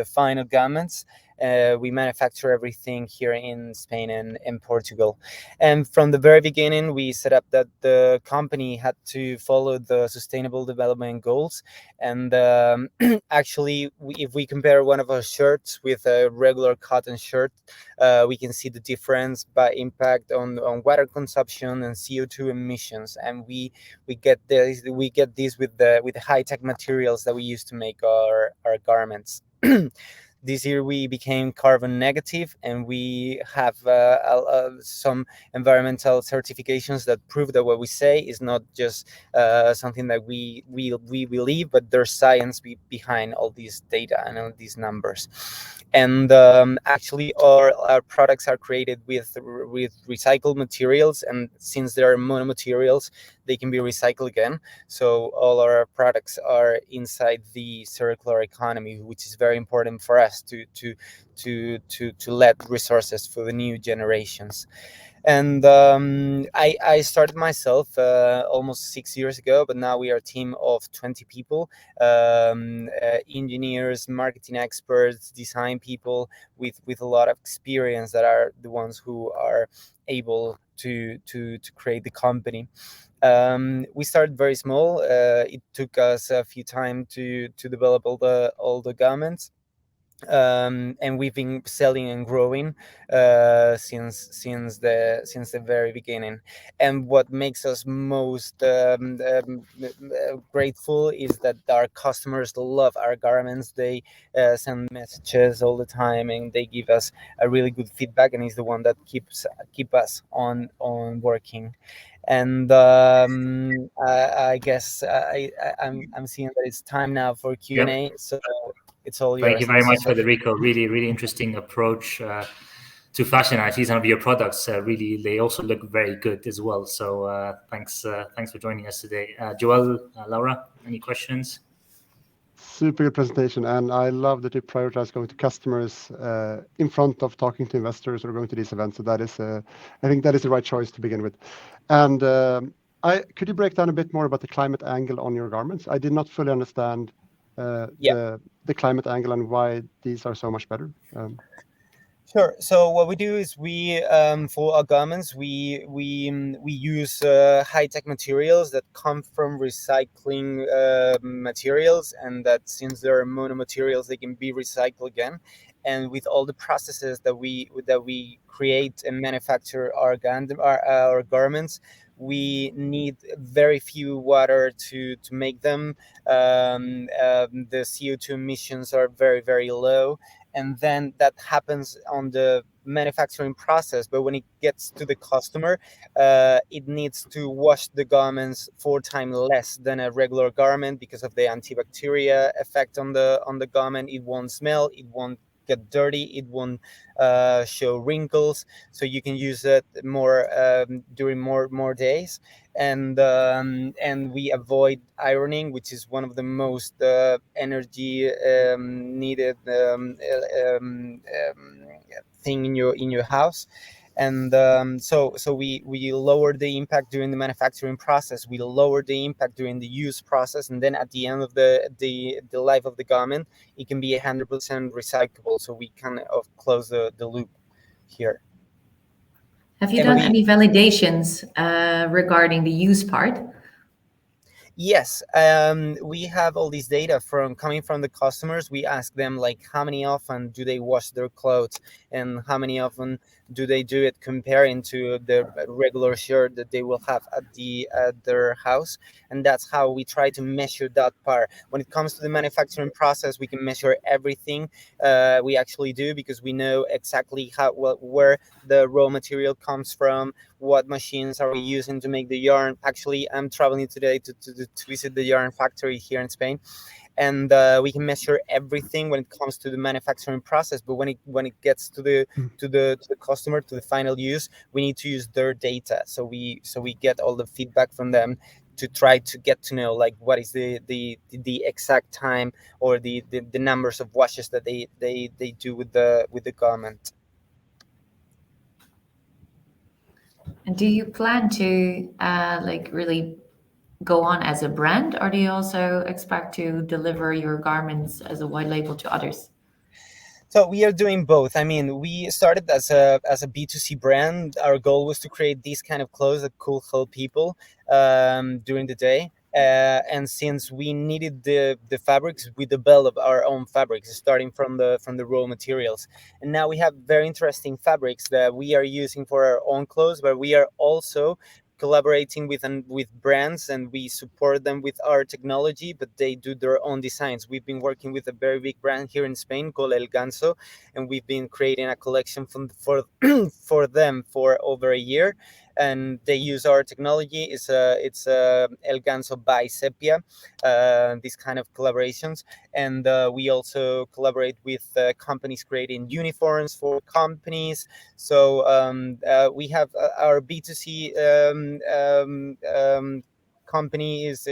[SPEAKER 7] final garments. We manufacture everything here in Spain and Portugal. And from the very beginning, we set up that the company had to follow the Sustainable Development Goals. And actually, if we compare one of our shirts with a regular cotton shirt, we can see the difference by impact on water consumption and CO2 emissions. And we get this with the high-tech materials that we use to make our garments. This year we became carbon negative, and we have some environmental certifications that prove that what we say is not just something that we believe, but there's science behind all these data and all these numbers. And actually our products are created with recycled materials, and since they are monomaterials, they can be recycled again. So all our products are inside the circular economy, which is very important for us to let resources for the new generations. And I started myself almost 6 years ago, but now we are a team of 20 people, engineers, marketing experts, design people with a lot of experience that are the ones who are able to create the company. We started very small. It took us a few time to develop all the garments. And we've been selling and growing since the very beginning. And what makes us most grateful is that our customers love our garments. They send messages all the time, and they give us a really good feedback, and is the one that keep us on working. And I guess I'm seeing that it's time now for Q&A.
[SPEAKER 1] Yep.
[SPEAKER 7] So it's all yours.
[SPEAKER 1] Thank you very much, Federico. Really interesting approach to fashion. I see some of your products really, they also look very good as well. So thanks for joining us today. Joel, Laura, any questions?
[SPEAKER 3] Super good presentation, and I love that you prioritize going to customers in front of talking to investors or going to these events. So that is, I think that is the right choice to begin with. And could you break down a bit more about the climate angle on your garments? I did not fully understand the climate angle and why these are so much better.
[SPEAKER 7] Sure. So what we do is we for our garments we use high-tech materials that come from recycling materials, and that since they're monomaterials, they can be recycled again. And with all the processes that we create and manufacture our garments, we need very few water to make them. The CO2 emissions are very low. And then that happens on the manufacturing process. But when it gets to the customer, it needs to wash the garments 4 times less than a regular garment because of the antibacterial effect on the garment. It won't smell, it won't get dirty, it won't show wrinkles, so you can use it more during more days. And we avoid ironing, which is one of the most energy needed thing in your house. And so we lower the impact during the manufacturing process, we lower the impact during the use process, and then at the end of the life of the garment, it can be 100% recyclable. So we kind of close the loop here.
[SPEAKER 2] Have you done any validations regarding the use part?
[SPEAKER 7] Yes, we have all these data coming from the customers. We ask them like how many often do they wash their clothes, and how many often do they do it comparing to the regular shirt that they will have at their house. And that's how we try to measure that part. When it comes to the manufacturing process, we can measure everything we actually do, because we know exactly where the raw material comes from, what machines are we using to make the yarn. Actually, I'm traveling today to visit the yarn factory here in Spain, and we can measure everything when it comes to the manufacturing process. But when it gets to the customer, to the final use, we need to use their data. So we get all the feedback from them to try to get to know like what is the exact time or the numbers of washes that they do with the garment.
[SPEAKER 2] And do you plan to really go on as a brand, or do you also expect to deliver your garments as a white label to others?
[SPEAKER 7] So we are doing both. I mean, we started as a B2C brand. Our goal was to create these kind of clothes that could help people during the day. And since we needed the fabrics, we developed our own fabrics, starting from the raw materials. And now we have very interesting fabrics that we are using for our own clothes, but we are also collaborating with brands, and we support them with our technology, but they do their own designs. We've been working with a very big brand here in Spain called El Ganso, and we've been creating a collection for for them for over a year, and they use our technology. It's El Ganso by Sepia, these kind of collaborations. And we also collaborate with companies creating uniforms for companies. So we have our B2C company is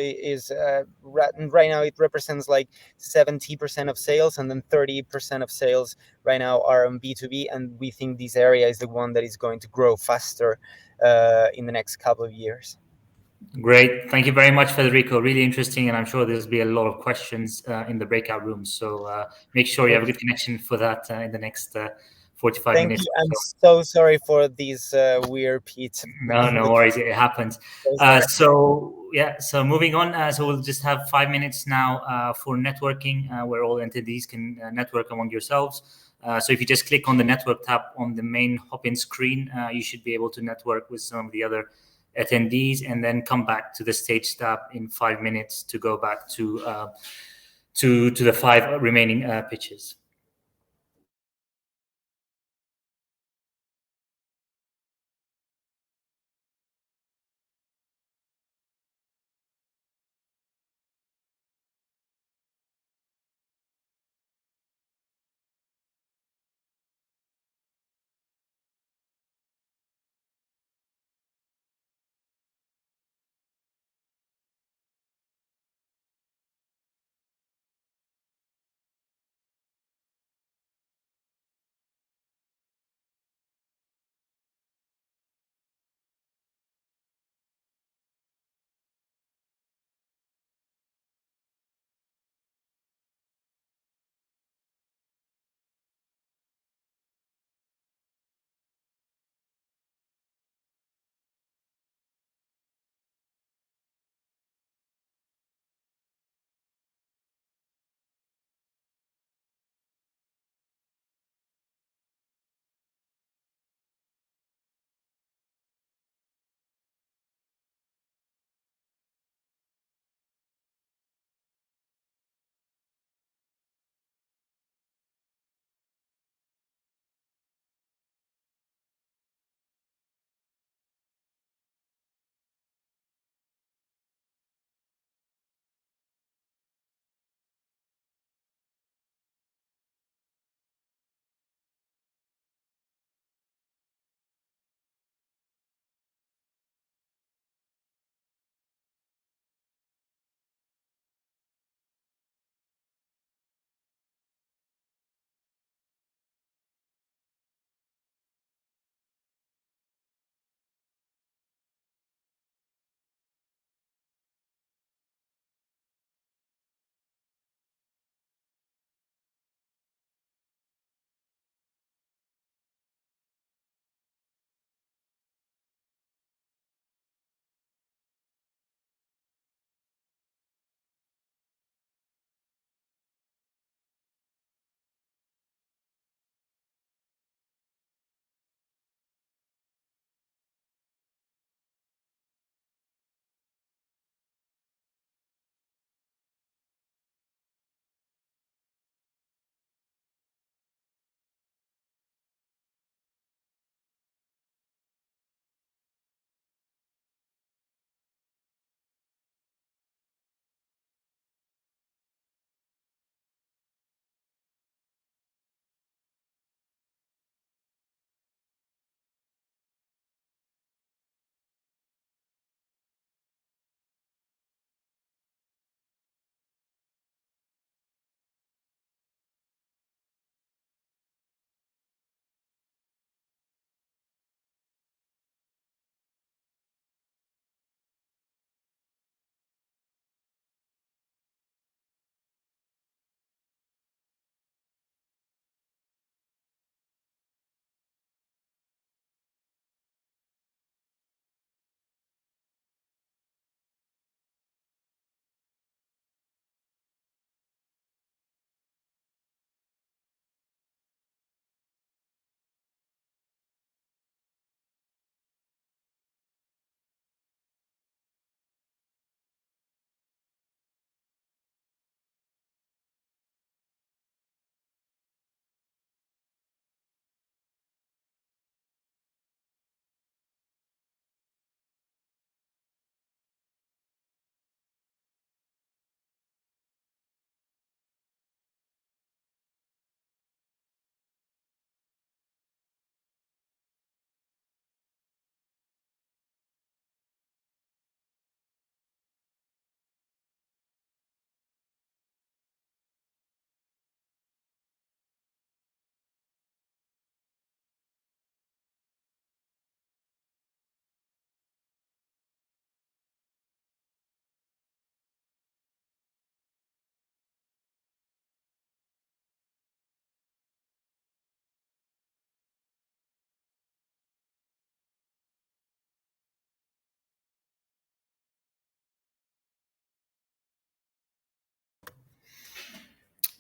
[SPEAKER 7] right now, it represents like 70% of sales, and then 30% of sales right now are on B2B, and we think this area is the one that is going to grow faster in the next couple of years.
[SPEAKER 1] Great. Thank you very much, Federico. Really interesting, and I'm sure there'll be a lot of questions in the breakout rooms. So make sure you have a good connection for that in the next 45
[SPEAKER 7] Thank
[SPEAKER 1] minutes.
[SPEAKER 7] you. I'm so sorry for these weird Pete.
[SPEAKER 1] No worries. It happens. So moving on. So we'll just have 5 minutes now for networking, where all entities can network among yourselves. So if you just click on the network tab on the main hop-in screen, you should be able to network with some of the other attendees, and then come back to the stage tab in 5 minutes to go back to the 5 remaining pitches.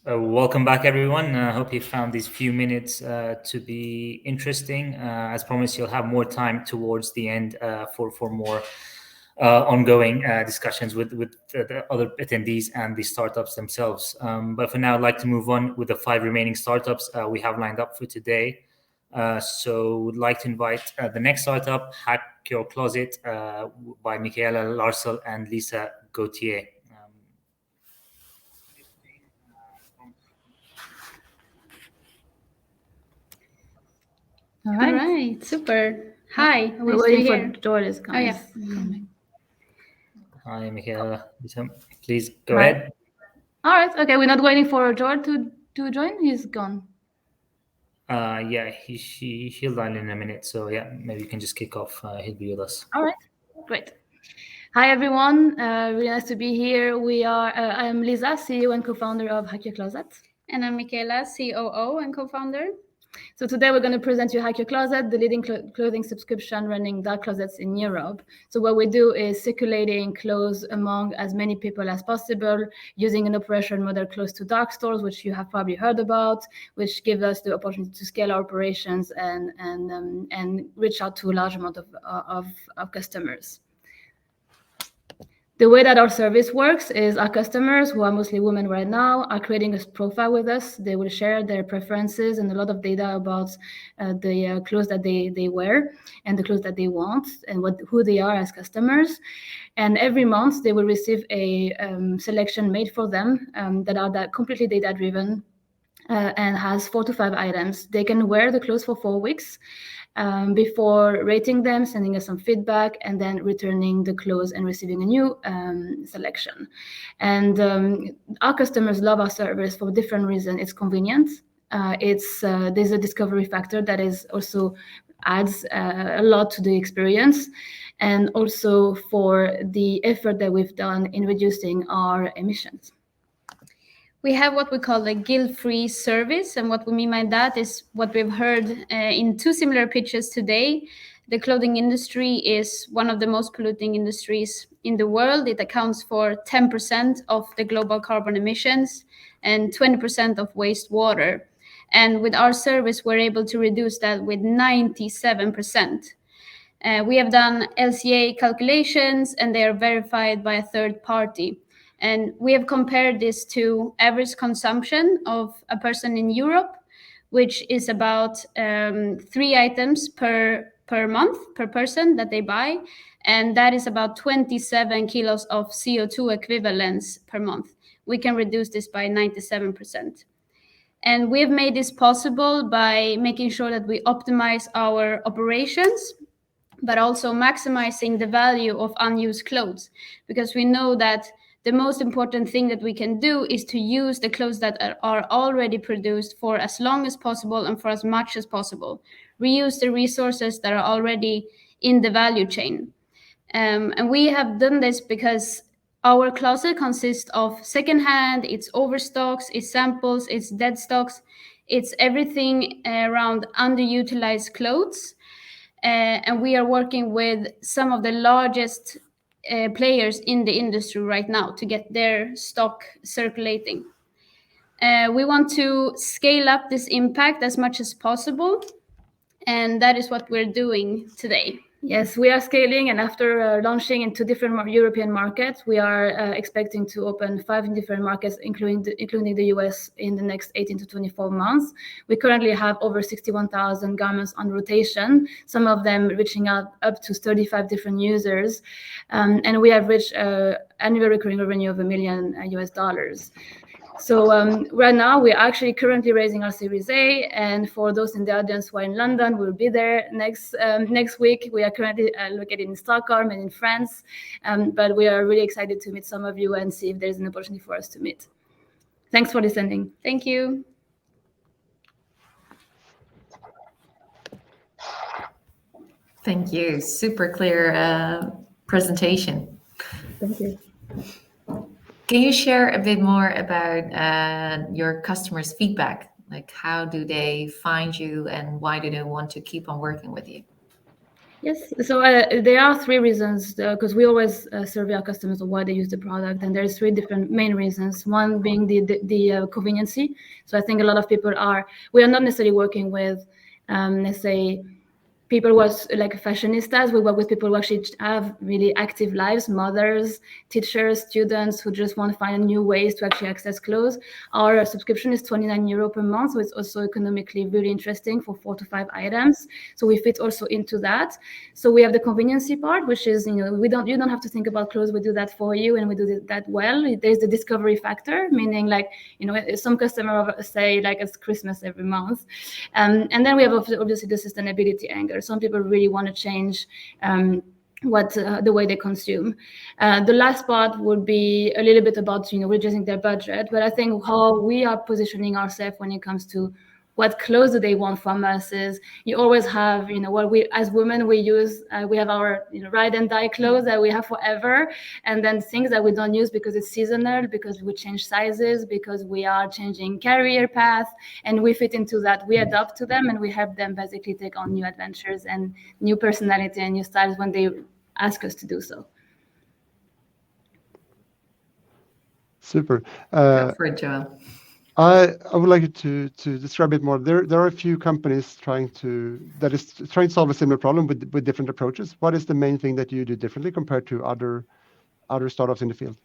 [SPEAKER 1] Welcome back, everyone. I hope you found these few minutes to be interesting. As promised, you'll have more time towards the end for more ongoing discussions with the other attendees and the startups themselves. But for now, I'd like to move on with the 5 remaining startups we have lined up for today. So would like to invite the next startup, Hack Your Closet, by Mikaela, Larsell, and Lisa Gautier.
[SPEAKER 9] All right, super. Hi,
[SPEAKER 10] we're waiting for the door is coming.
[SPEAKER 9] Oh, yeah.
[SPEAKER 1] Hi, Mikaela. Lisa, please go ahead.
[SPEAKER 10] All right, okay, we're not waiting for George to join. He's gone.
[SPEAKER 1] Yeah, he'll dial in a minute. So yeah, maybe you can just kick off. He'll be with us.
[SPEAKER 10] All right, great. Hi everyone, really nice to be here. I'm Lisa, CEO and co-founder of Hack Your Closet.
[SPEAKER 9] And I'm Mikaela, COO and co-founder.
[SPEAKER 10] So today we're going to present you Hack Your Closet, the leading clothing subscription running dark closets in Europe. So what we do is circulating clothes among as many people as possible using an operation model close to dark stores, which you have probably heard about, which gives us the opportunity to scale our operations and reach out to a large amount of customers. The way that our service works is our customers, who are mostly women right now, are creating a profile with us. They will share their preferences and a lot of data about the clothes that they wear and the clothes that they want and who they are as customers. And every month they will receive a selection made for them that completely data-driven and has 4 to 5 items. They can wear the clothes for 4 weeks. Before rating them, sending us some feedback, and then returning the clothes and receiving a new selection. And our customers love our service for different reasons. It's convenient. There's a discovery factor that is also adds a lot to the experience, and also for the effort that we've done in reducing our emissions.
[SPEAKER 9] We have what we call a guilt-free service, and what we mean by that is what we've heard in 2 similar pitches today. The clothing industry is one of the most polluting industries in the world. It accounts for 10% of the global carbon emissions and 20% of wastewater. And with our service, we're able to reduce that with 97%. We have done LCA calculations, and they are verified by a third party. And we have compared this to average consumption of a person in Europe, which is about 3 items per month, per person that they buy. And that is about 27 kilos of CO2 equivalents per month. We can reduce this by 97%. And we have made this possible by making sure that we optimize our operations, but also maximizing the value of unused clothes, because we know that the most important thing that we can do is to use the clothes that are already produced for as long as possible and for as much as possible. Reuse the resources that are already in the value chain. And we have done this because our closet consists of secondhand, it's overstocks, it's samples, it's dead stocks, it's everything around underutilized clothes. And we are working with some of the largest players in the industry right now to get their stock circulating. We want to scale up this impact as much as possible, and that is what we're doing today.
[SPEAKER 10] Yes, we are scaling, and after launching into different European markets, we are expecting to open 5 different markets, including the US, in the next 18 to 24 months. We currently have over 61,000 garments on rotation, some of them reaching out up to 35 different users, and we have reached annual recurring revenue of $1 million US. So right now, we're actually currently raising our Series A, and for those in the audience who are in London, we'll be there next week. We are currently located in Stockholm and in France, but we are really excited to meet some of you and see if there's an opportunity for us to meet. Thanks for listening.
[SPEAKER 9] Thank you.
[SPEAKER 2] Thank you. Super clear presentation.
[SPEAKER 10] Thank you.
[SPEAKER 2] Can you share a bit more about your customers' feedback? Like, how do they find you and why do they want to keep on working with you?
[SPEAKER 10] Yes, so there are three reasons, because we always survey our customers on why they use the product, and there's three different main reasons. One being the conveniency. So I think a lot of people we are not necessarily working with, let's say, people who are like fashionistas. We work with people who actually have really active lives, mothers, teachers, students who just want to find new ways to actually access clothes. Our subscription is €29 per month, so it's also economically really interesting for 4 to 5 items. So we fit also into that. So we have the conveniency part, which is, you don't have to think about clothes. We do that for you, and we do that well. There's the discovery factor, meaning like, some customers say like it's Christmas every month. And then we have obviously the sustainability angle. Some people really want to change the way they consume. The last part would be a little bit about reducing their budget, but I think how we are positioning ourselves when it comes to what clothes do they want from us is you always have, what we as women we use, we have our ride and die clothes that we have forever, and then things that we don't use because it's seasonal, because we change sizes, because we are changing career path, and we fit into that. We adapt to them, and we help them basically take on new adventures and new personality and new styles when they ask us to do so.
[SPEAKER 3] Super.
[SPEAKER 2] Go for it, Joel.
[SPEAKER 3] I would like you to describe a bit more. There are a few companies trying to solve a similar problem with different approaches. What is the main thing that you do differently compared to other startups in the field?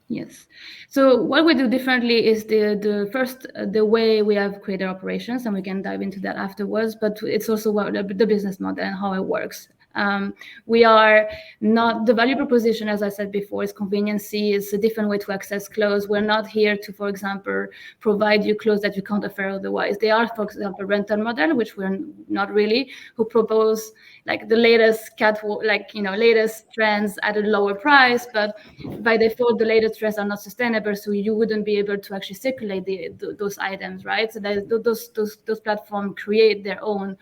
[SPEAKER 10] Yes. So what we do differently is the way we have created operations, and we can dive into that afterwards. But it's also the business model and how it works. We are not, the value proposition, as I said before, is conveniency. It's a different way to access clothes. We're not here to, for example, provide you clothes that you can't afford otherwise. They are, for example, rental model, which we're not really, who propose like the latest latest trends at a lower price, but by default, the latest trends are not sustainable, so you wouldn't be able to actually circulate those items, right? So those platforms create their own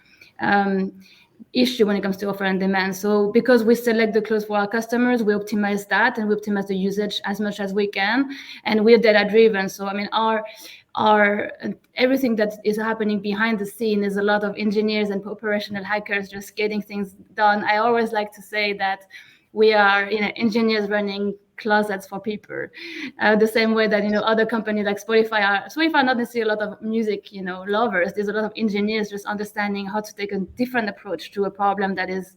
[SPEAKER 10] issue when it comes to offer and demand. So because we select the clothes for our customers, we optimize that, and we optimize the usage as much as we can, and we're data driven. So I mean, our everything that is happening behind the scene is a lot of engineers and operational hackers just getting things done. I always like to say that we are engineers running closets for people, the same way that other companies like Spotify are not necessarily a lot of music lovers. There's a lot of engineers just understanding how to take a different approach to a problem that is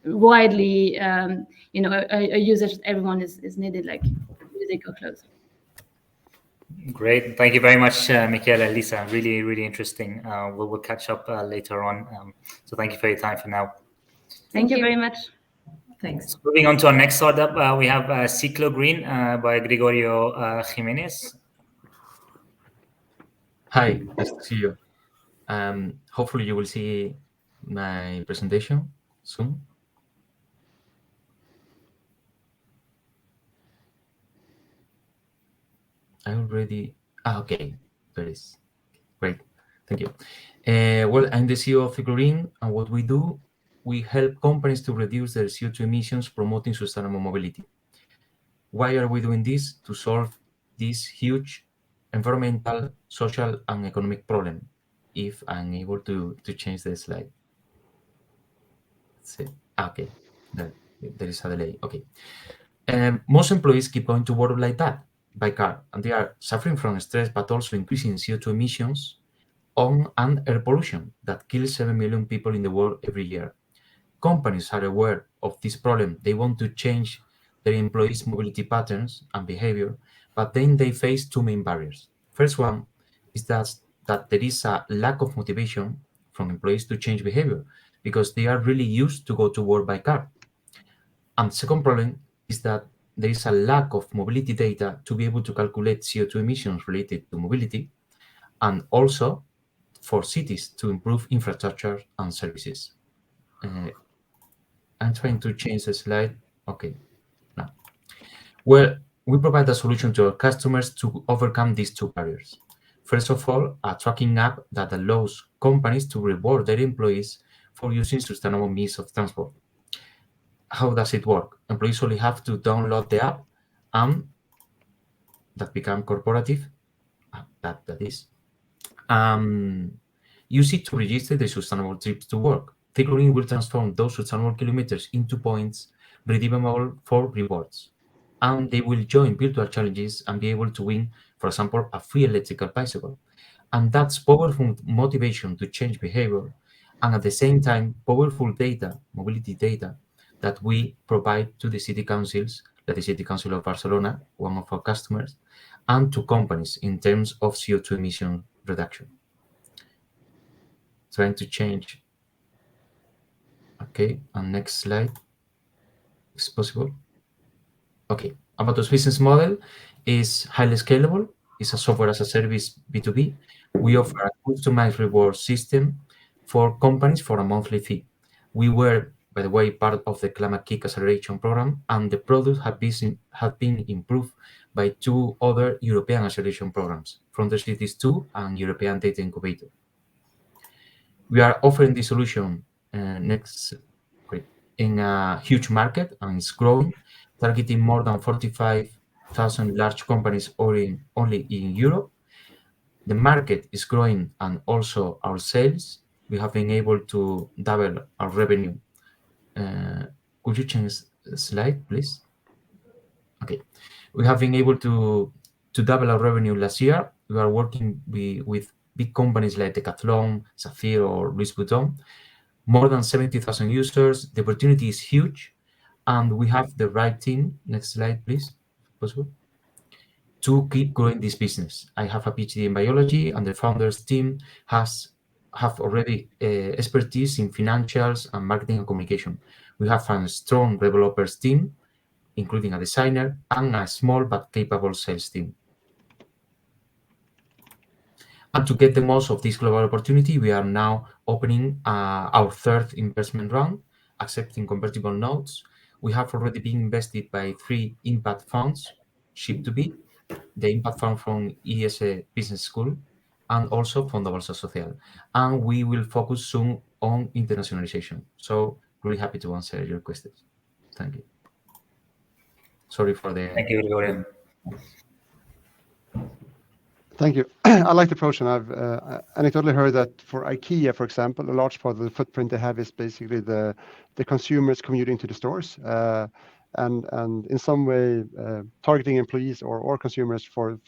[SPEAKER 10] widely a usage that everyone is needed, like music or clothes.
[SPEAKER 1] Great, thank you very much, Mikaela, Lisa. Really interesting. We'll catch up later on. So thank you for your time for now.
[SPEAKER 10] Thank you very much.
[SPEAKER 2] Thanks.
[SPEAKER 1] So moving on to our next startup, we have Ciclogreen by Gregorio Jimenez.
[SPEAKER 11] Hi, nice to see you. Hopefully you will see my presentation soon. I already, okay, there is. Great, thank you. Well, I'm the CEO of Ciclogreen, and what we do, we help companies to reduce their CO2 emissions, promoting sustainable mobility. Why are we doing this? To solve this huge environmental, social, and economic problem. If I'm able to change the slide. Okay, there is a delay. Okay. Most employees keep going to work like that, by car, and they are suffering from stress, but also increasing CO2 emissions and air pollution that kills 7 million people in the world every year. Companies are aware of this problem. They want to change their employees' mobility patterns and behavior, but then they face two main barriers. First one is that there is a lack of motivation from employees to change behavior because they are really used to go to work by car. And the second problem is that there is a lack of mobility data to be able to calculate CO2 emissions related to mobility, and also for cities to improve infrastructure and services. I'm trying to change the slide. Okay, now. Well, we provide a solution to our customers to overcome these two barriers. First of all, a tracking app that allows companies to reward their employees for using sustainable means of transport. How does it work? Employees only have to download the app and that become corporative. That is. Use it to register the sustainable trips to work. Ciclogreen will transform those sustainable kilometers into points redeemable for rewards. And they will join virtual challenges and be able to win, for example, a free electrical bicycle. And that's powerful motivation to change behavior. And at the same time, powerful data, mobility data, that we provide to the city councils, like the City Council of Barcelona, one of our customers, and to companies in terms of CO2 emission reduction. Trying to change. Okay, and next slide, if possible. Okay, Avatos business model is highly scalable. It's a software as a service B2B. We offer a customized reward system for companies for a monthly fee. We were, by the way, part of the ClimAccelerator acceleration program, and the product have been improved by 2 other European acceleration programs, Frontier Cities 2 and European Data Incubator. We are offering this solution in a huge market, and it's growing, targeting more than 45,000 large companies only in Europe. The market is growing, and also our sales. We have been able to double our revenue. Could you change the slide, please? Okay. We have been able to double our revenue last year. We are working with big companies like Decathlon, Saphir, or Louis Vuitton. More than 70,000 users. The opportunity is huge, and we have the right team. Next slide, please, if possible, to keep growing this business. I have a PhD in biology, and the founders team have already expertise in financials and marketing and communication. We have a strong developers team, including a designer, and a small but capable sales team. And to get the most of this global opportunity, we are now opening our 3rd investment round, accepting convertible notes. We have already been invested by 3 impact funds, Ship to Be, the impact fund from Ayesa Business School, and also from the Bolsa Social. And we will focus soon on internationalization. So really happy to answer your questions. Thank you. Sorry for the...
[SPEAKER 1] Thank you, Gregorio.
[SPEAKER 3] Thank you. I like the approach, and I've anecdotally heard that for IKEA, for example, a large part of the footprint they have is basically the consumers commuting to the stores, and in some way targeting employees or consumers for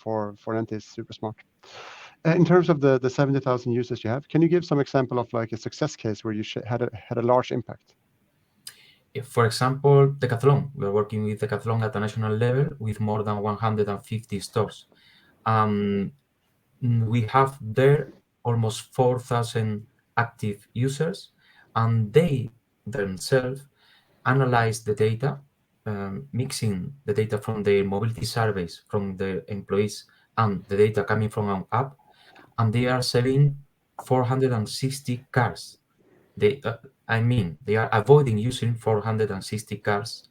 [SPEAKER 3] Ente is super smart. In terms of the 70,000 users you have, can you give some example of like a success case where you had a large impact?
[SPEAKER 11] For example, Decathlon. We're working with Decathlon at a national level with more than 150 stores. We have there almost 4,000 active users, and they themselves analyze the data, mixing the data from their mobility surveys from the employees and the data coming from an app, and they are selling 460 cars. They are avoiding using 460 cars.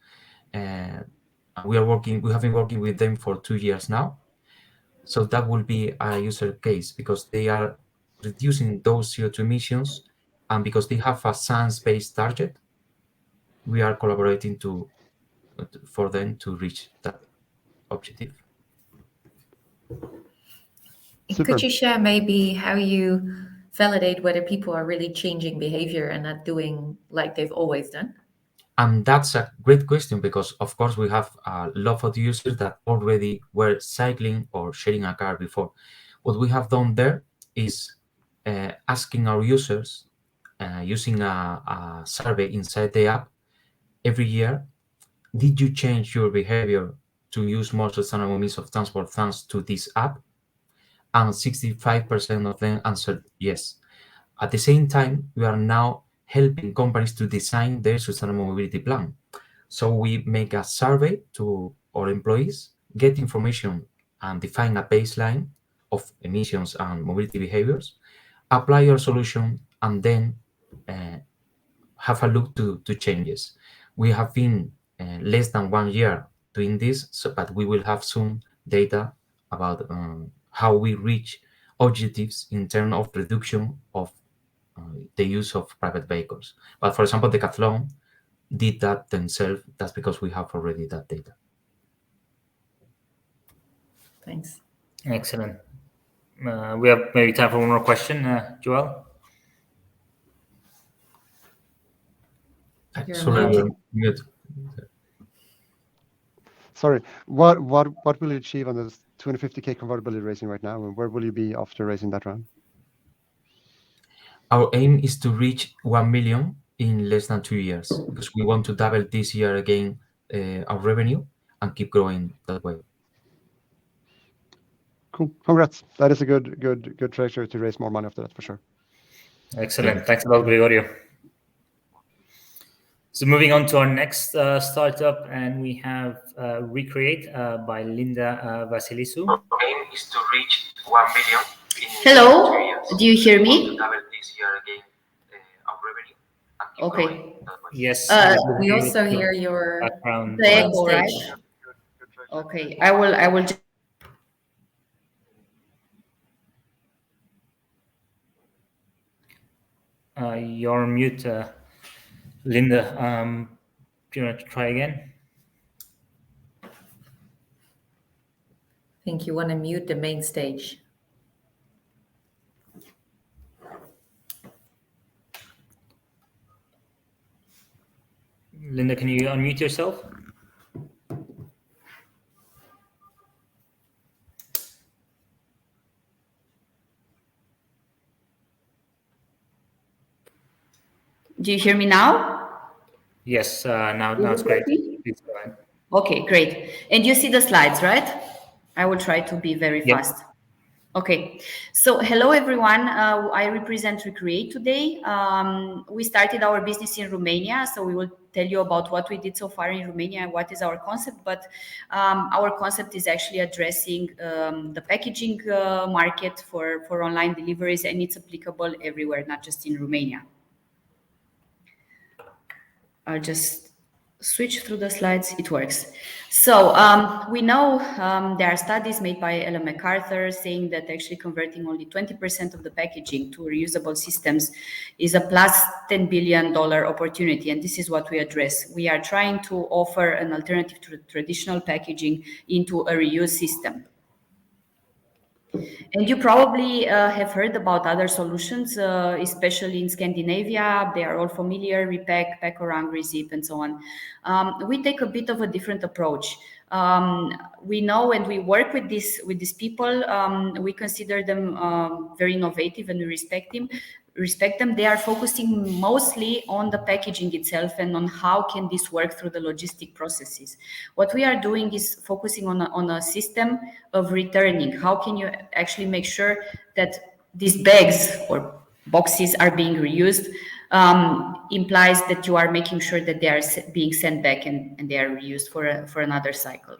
[SPEAKER 11] We have been working with them for 2 years now. So that will be a user case because they are reducing those CO2 emissions, and because they have a science-based target, we are collaborating for them to reach that objective.
[SPEAKER 3] Super.
[SPEAKER 2] Could you share maybe how you validate whether people are really changing behavior and not doing like they've always done?
[SPEAKER 11] And that's a great question because, of course, we have a lot of users that already were cycling or sharing a car before. What we have done there is asking our users, using a survey inside the app every year, did you change your behavior to use more sustainable means of transport thanks to this app? And 65% of them answered yes. At the same time, we are now helping companies to design their sustainable mobility plan. So we make a survey to our employees, get information and define a baseline of emissions and mobility behaviors, apply our solution, and then have a look to changes. We have been less than 1 year doing this, but we will have soon data about how we reach objectives in terms of reduction of the use of private vehicles. But for example, Decathlon did that themselves. That's because we have already that data.
[SPEAKER 2] Thanks.
[SPEAKER 1] Excellent. We have maybe time for one more question, Joel.
[SPEAKER 2] You're
[SPEAKER 11] Sorry,
[SPEAKER 2] muted.
[SPEAKER 11] you're mute.
[SPEAKER 3] Sorry, what will you achieve on this 250K convertibility raising right now, and where will you be after raising that round?
[SPEAKER 11] Our aim is to reach 1 million in less than 2 years, because we want to double this year again our revenue and keep growing that way.
[SPEAKER 3] Cool. Congrats. That is a good trajectory to raise more money after that, for sure.
[SPEAKER 1] Excellent. Thanks a lot, Gregorio. So moving on to our next startup, and we have Recreate by Linda Vasilisou.
[SPEAKER 11] Our aim is to reach 1 million in
[SPEAKER 12] Hello,
[SPEAKER 11] 2 years.
[SPEAKER 12] do you hear
[SPEAKER 11] We want
[SPEAKER 12] me?
[SPEAKER 11] to double this year again our revenue and keep
[SPEAKER 12] Okay.
[SPEAKER 11] growing that way.
[SPEAKER 1] Yes.
[SPEAKER 2] We also hear your
[SPEAKER 1] background.
[SPEAKER 12] The echo, right?
[SPEAKER 2] stage.
[SPEAKER 12] Okay, I will just
[SPEAKER 1] You're on mute, Linda. Do you want to try again?
[SPEAKER 2] I think you want to mute the main stage.
[SPEAKER 1] Linda, can you unmute yourself?
[SPEAKER 12] do you hear me now?
[SPEAKER 1] Yes, now
[SPEAKER 12] Is
[SPEAKER 1] it's
[SPEAKER 12] it
[SPEAKER 1] great.
[SPEAKER 12] working?
[SPEAKER 1] Please go ahead.
[SPEAKER 12] Okay, great. And you see the slides, right? I will try to be very
[SPEAKER 1] Yep.
[SPEAKER 12] fast. Okay, so hello everyone. I represent Recreate today. We started our business in Romania, so we will tell you about what we did so far in Romania and what is our concept. But our concept is actually addressing the packaging market for online deliveries, and it's applicable everywhere, not just in Romania. I'll just switch through the slides. It works. So we know there are studies made by Ellen MacArthur saying that actually converting only 20% of the packaging to reusable systems is a plus $10 billion opportunity. And this is what we address. We are trying to offer an alternative to traditional packaging into a reuse system. And you probably have heard about other solutions, especially in Scandinavia. They are all familiar: Repack, Pack-Orang, Rezip, and so on. We take a bit of a different approach. We know and we work with these people. We consider them very innovative, and we respect them. They are focusing mostly on the packaging itself and on how can this work through the logistic processes. What we are doing is focusing on a system of returning. How can you actually make sure that these bags or boxes are being reused? Implies that you are making sure that they are being sent back and they are reused for another cycle.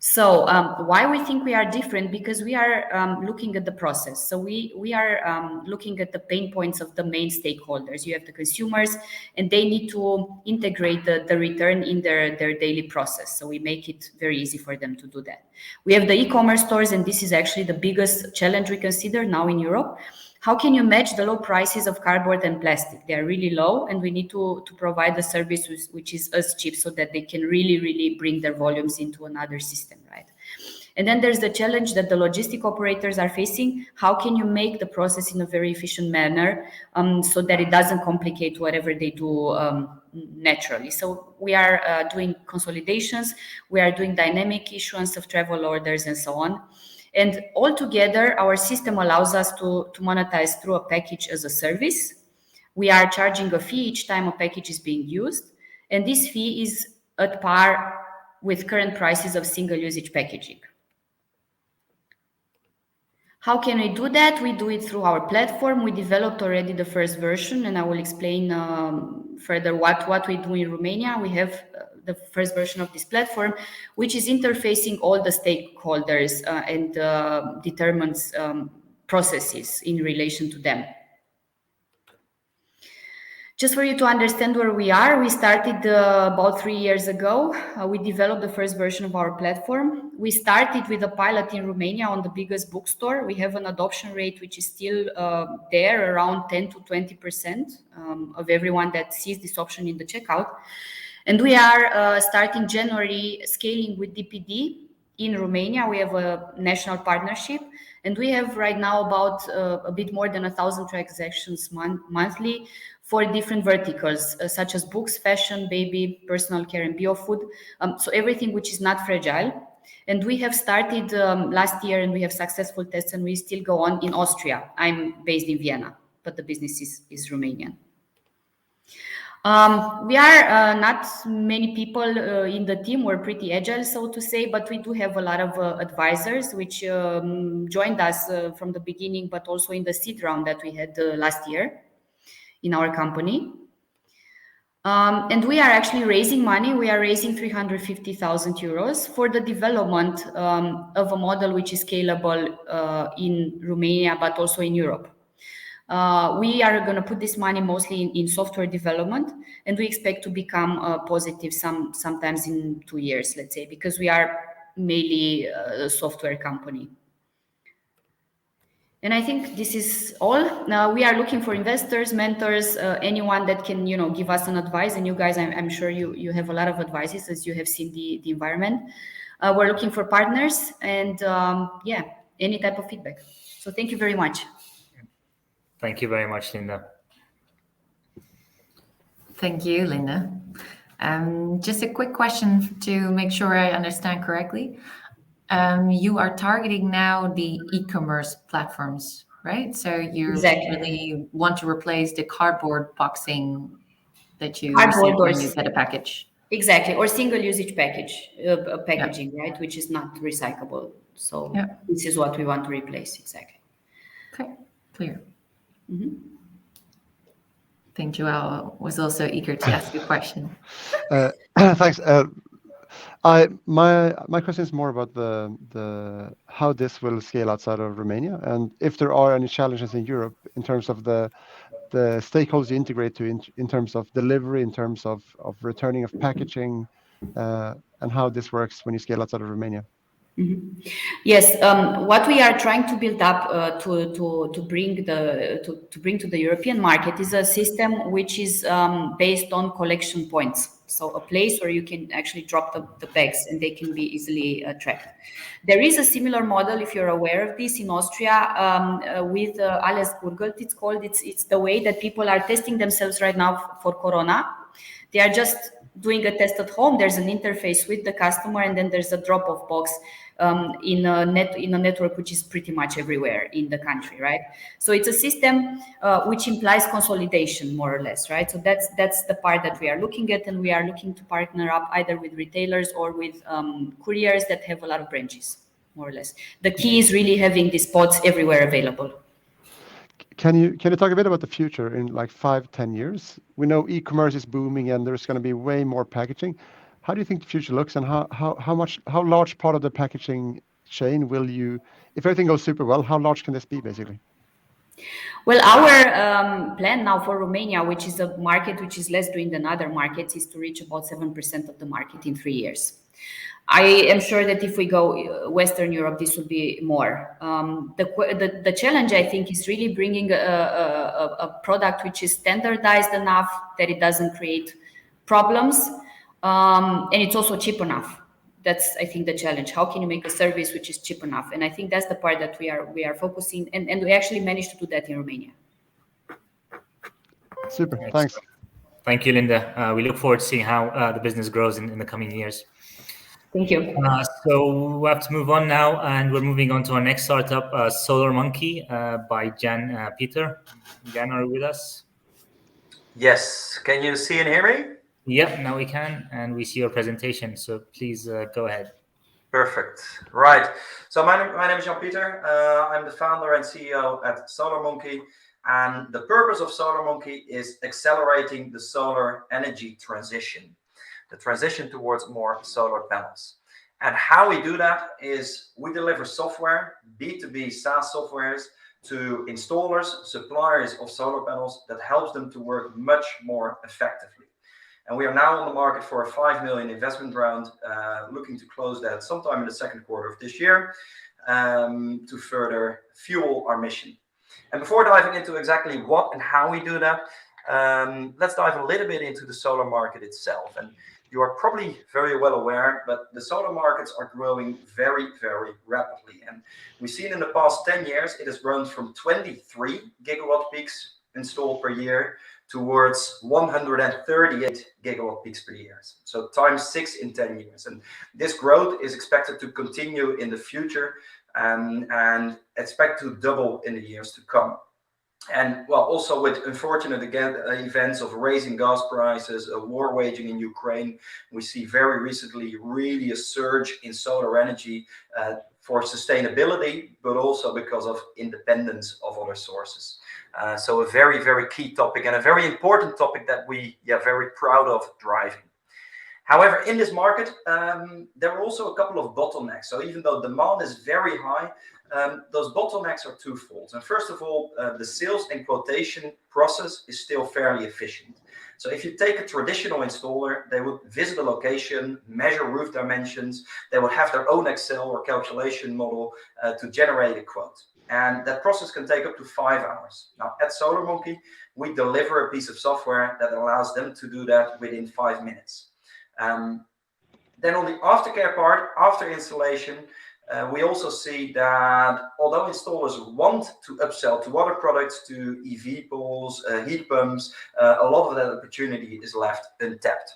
[SPEAKER 12] So why we think we are different? Because we are looking at the process. So we are looking at the pain points of the main stakeholders. You have the consumers, and they need to integrate the return in their daily process. So we make it very easy for them to do that. We have the e-commerce stores, and this is actually the biggest challenge we consider now in Europe. How can you match the low prices of cardboard and plastic? They are really low, and we need to provide a service which is as cheap so that they can really bring their volumes into another system, right? And then there's the challenge that the logistic operators are facing. How can you make the process in a very efficient manner so that it doesn't complicate whatever they do naturally? So we are doing consolidations, we are doing dynamic issuance of travel orders and so on. And altogether, our system allows us to monetize through a package as a service. We are charging a fee each time a package is being used, and this fee is at par with current prices of single usage packaging. How can we do that? We do it through our platform. We developed already the first version, and I will explain further what we do in Romania. We have the first version of this platform, which is interfacing all the stakeholders and determines processes in relation to them. Just for you to understand where we are, we started about 3 years ago. We developed the first version of our platform. We started with a pilot in Romania on the biggest bookstore. We have an adoption rate which is still there, around 10 to 20% of everyone that sees this option in the checkout. And we are starting January scaling with DPD. in Romania. We have a national partnership, and we have right now about a bit more than 1,000 transactions monthly for different verticals, such as books, fashion, baby, personal care, and biofood. So everything which is not fragile. And we have started last year, and we have successful tests, and we still go on in Austria. I'm based in Vienna, but the business is Romanian. We are not many people in the team. We're pretty agile, so to say, but we do have a lot of advisors which joined us from the beginning, but also in the seed round that we had last year in our company. And we are actually raising money. We are raising 350,000 euros for the development of a model which is scalable in Romania, but also in Europe. We are going to put this money mostly in software development, and we expect to become positive sometimes in 2 years, let's say, because we are mainly a software company. And I think this is all. Now we are looking for investors, mentors, anyone that can, give us an advice. And you guys, I'm sure you have a lot of advices as you have seen the environment. We're looking for partners and any type of feedback. So thank you very much.
[SPEAKER 1] Thank you very much, Linda.
[SPEAKER 2] Thank you, Linda. Just a quick question to make sure I understand correctly. You are targeting now the e-commerce platforms, right? So you really want to replace the cardboard boxing that you receive when you get a package.
[SPEAKER 12] Exactly, or single usage packaging, right? Which is not recyclable. So this is what we want to replace, exactly.
[SPEAKER 2] Okay, clear. I think Joel was also eager to ask a question.
[SPEAKER 3] Thanks. My question is more about the how this will scale outside of Romania, and if there are any challenges in Europe in terms of the stakeholders you integrate to in terms of delivery, in terms of returning of packaging, and how this works when you scale outside of Romania.
[SPEAKER 12] Yes, what we are trying to build up to bring to the European market is a system which is based on collection points. So a place where you can actually drop the bags and they can be easily tracked. There is a similar model, if you're aware of this, in Austria with Alles Gurgelt, it's called. It's the way that people are testing themselves right now for Corona. They are just doing a test at home. There's an interface with the customer, and then there's a drop-off box in a network which is pretty much everywhere in the country, right? So it's a system which implies consolidation, more or less, right? So that's the part that we are looking at, and we are looking to partner up either with retailers or with couriers that have a lot of branches, more or less. The key is really having these spots everywhere available.
[SPEAKER 3] Can you talk a bit about the future in like 5-10 years? We know e-commerce is booming and there's going to be way more packaging. How do you think the future looks, and how large part of the packaging chain will you, if everything goes super well, how large can this be basically?
[SPEAKER 12] Well, our plan now for Romania, which is a market which is less doing than other markets, is to reach about 7% of the market in 3 years. I am sure that if we go Western Europe, this will be more. The challenge, I think, is really bringing a product which is standardized enough that it doesn't create problems, and it's also cheap enough. That's, I think, the challenge. How can you make a service which is cheap enough? And I think that's the part that we are focusing, and we actually managed to do that in Romania.
[SPEAKER 3] Super, thanks.
[SPEAKER 1] Thank you, Linda. We look forward to seeing how the business grows in the coming years.
[SPEAKER 12] Thank you.
[SPEAKER 1] So we have to move on now, and we're moving on to our next startup, SolarMonkey, by Jan Pieter. Jan, are you with us?
[SPEAKER 13] Yes. Can you see and hear me?
[SPEAKER 1] Yep, now we can, and we see your presentation. So please go ahead.
[SPEAKER 13] Perfect. Right. So my name is Jan Pieter. I'm the founder and CEO at SolarMonkey, and the purpose of SolarMonkey is accelerating the solar energy transition. The transition towards more solar panels. And how we do that is we deliver software, B2B SaaS softwares, to installers, suppliers of solar panels that helps them to work much more effectively. And we are now on the market for a 5 million investment round, looking to close that sometime in the second quarter of this year, to further fuel our mission. And before diving into exactly what and how we do that, let's dive a little bit into the solar market itself. And you are probably very well aware, but the solar markets are growing very, very rapidly. And we've seen in the past 10 years, it has grown from 23 gigawatt peaks installed per year towards 138 gigawatt peaks per year. So times 6 in 10 years. And this growth is expected to continue in the future and expect to double in the years to come. And well, also with unfortunate events of raising gas prices, a war waging in Ukraine, we see very recently really a surge in solar energy for sustainability, but also because of independence of other sources. So a very, very key topic and a very important topic that we are very proud of driving. However, in this market, there are also a couple of bottlenecks. So even though demand is very high, those bottlenecks are twofold. And first of all, the sales and quotation process is still fairly efficient. So if you take a traditional installer, they would visit a location, measure roof dimensions, they would have their own Excel or calculation model to generate a quote. And that process can take up to 5 hours. Now, at SolarMonkey, we deliver a piece of software that allows them to do that within 5 minutes. Then on the aftercare part, after installation, we also see that although installers want to upsell to other products, to EV poles, heat pumps, a lot of that opportunity is left untapped.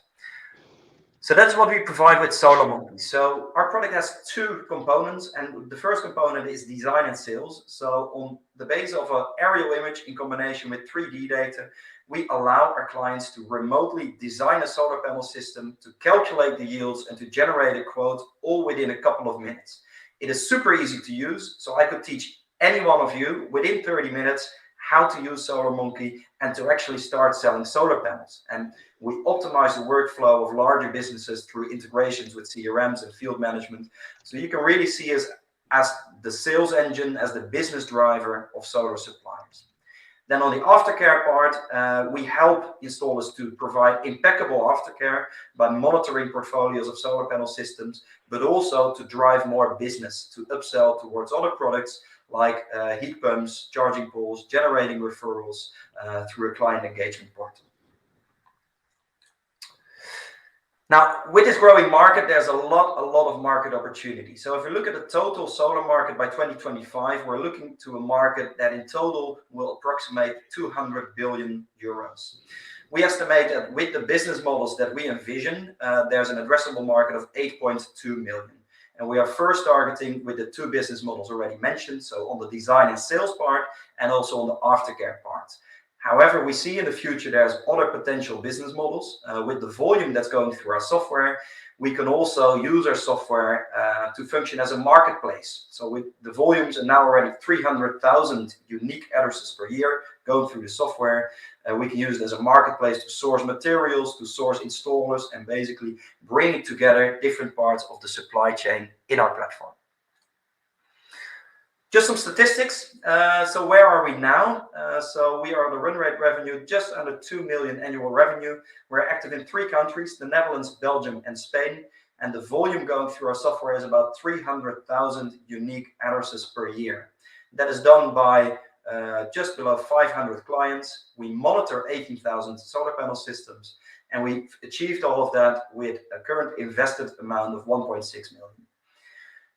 [SPEAKER 13] So that's what we provide with SolarMonkey. So our product has 2 components, and the first component is design and sales. So on the basis of an aerial image in combination with 3D data, we allow our clients to remotely design a solar panel system, to calculate the yields and to generate a quote all within a couple of minutes. It is super easy to use, so I could teach any one of you within 30 minutes how to use SolarMonkey and to actually start selling solar panels. And we optimize the workflow of larger businesses through integrations with CRMs and field management. So you can really see us as the sales engine, as the business driver of solar suppliers. Then on the aftercare part, we help installers to provide impeccable aftercare by monitoring portfolios of solar panel systems, but also to drive more business, to upsell towards other products like heat pumps, charging poles, generating referrals through a client engagement portal. Now, with this growing market, there's a lot of market opportunity. So if we look at the total solar market by 2025, we're looking to a market that in total will approximate 200 billion euros. We estimate that with the business models that we envision, there's an addressable market of 8.2 million. And we are first targeting with the 2 business models already mentioned, so on the design and sales part and also on the aftercare part. However, we see in the future there's other potential business models. With the volume that's going through our software, we can also use our software to function as a marketplace. So with the volumes and now already 300,000 unique addresses per year going through the software, we can use it as a marketplace to source materials, to source installers, and basically bring together different parts of the supply chain in our platform. Just some statistics. So where are we now? So we are on the run rate revenue, just under 2 million annual revenue. We're active in 3 countries, the Netherlands, Belgium, and Spain. And the volume going through our software is about 300,000 unique addresses per year. That is done by just below 500 clients. We monitor 18,000 solar panel systems, and we've achieved all of that with a current invested amount of 1.6 million.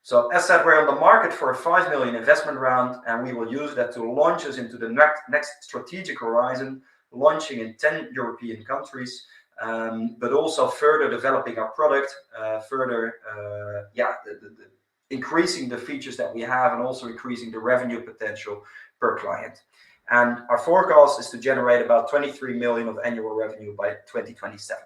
[SPEAKER 13] So as said, we're on the market for a 5 million investment round, and we will use that to launch us into the next strategic horizon, launching in 10 European countries, but also further developing our product, increasing the features that we have and also increasing the revenue potential per client. And our forecast is to generate about 23 million of annual revenue by 2027.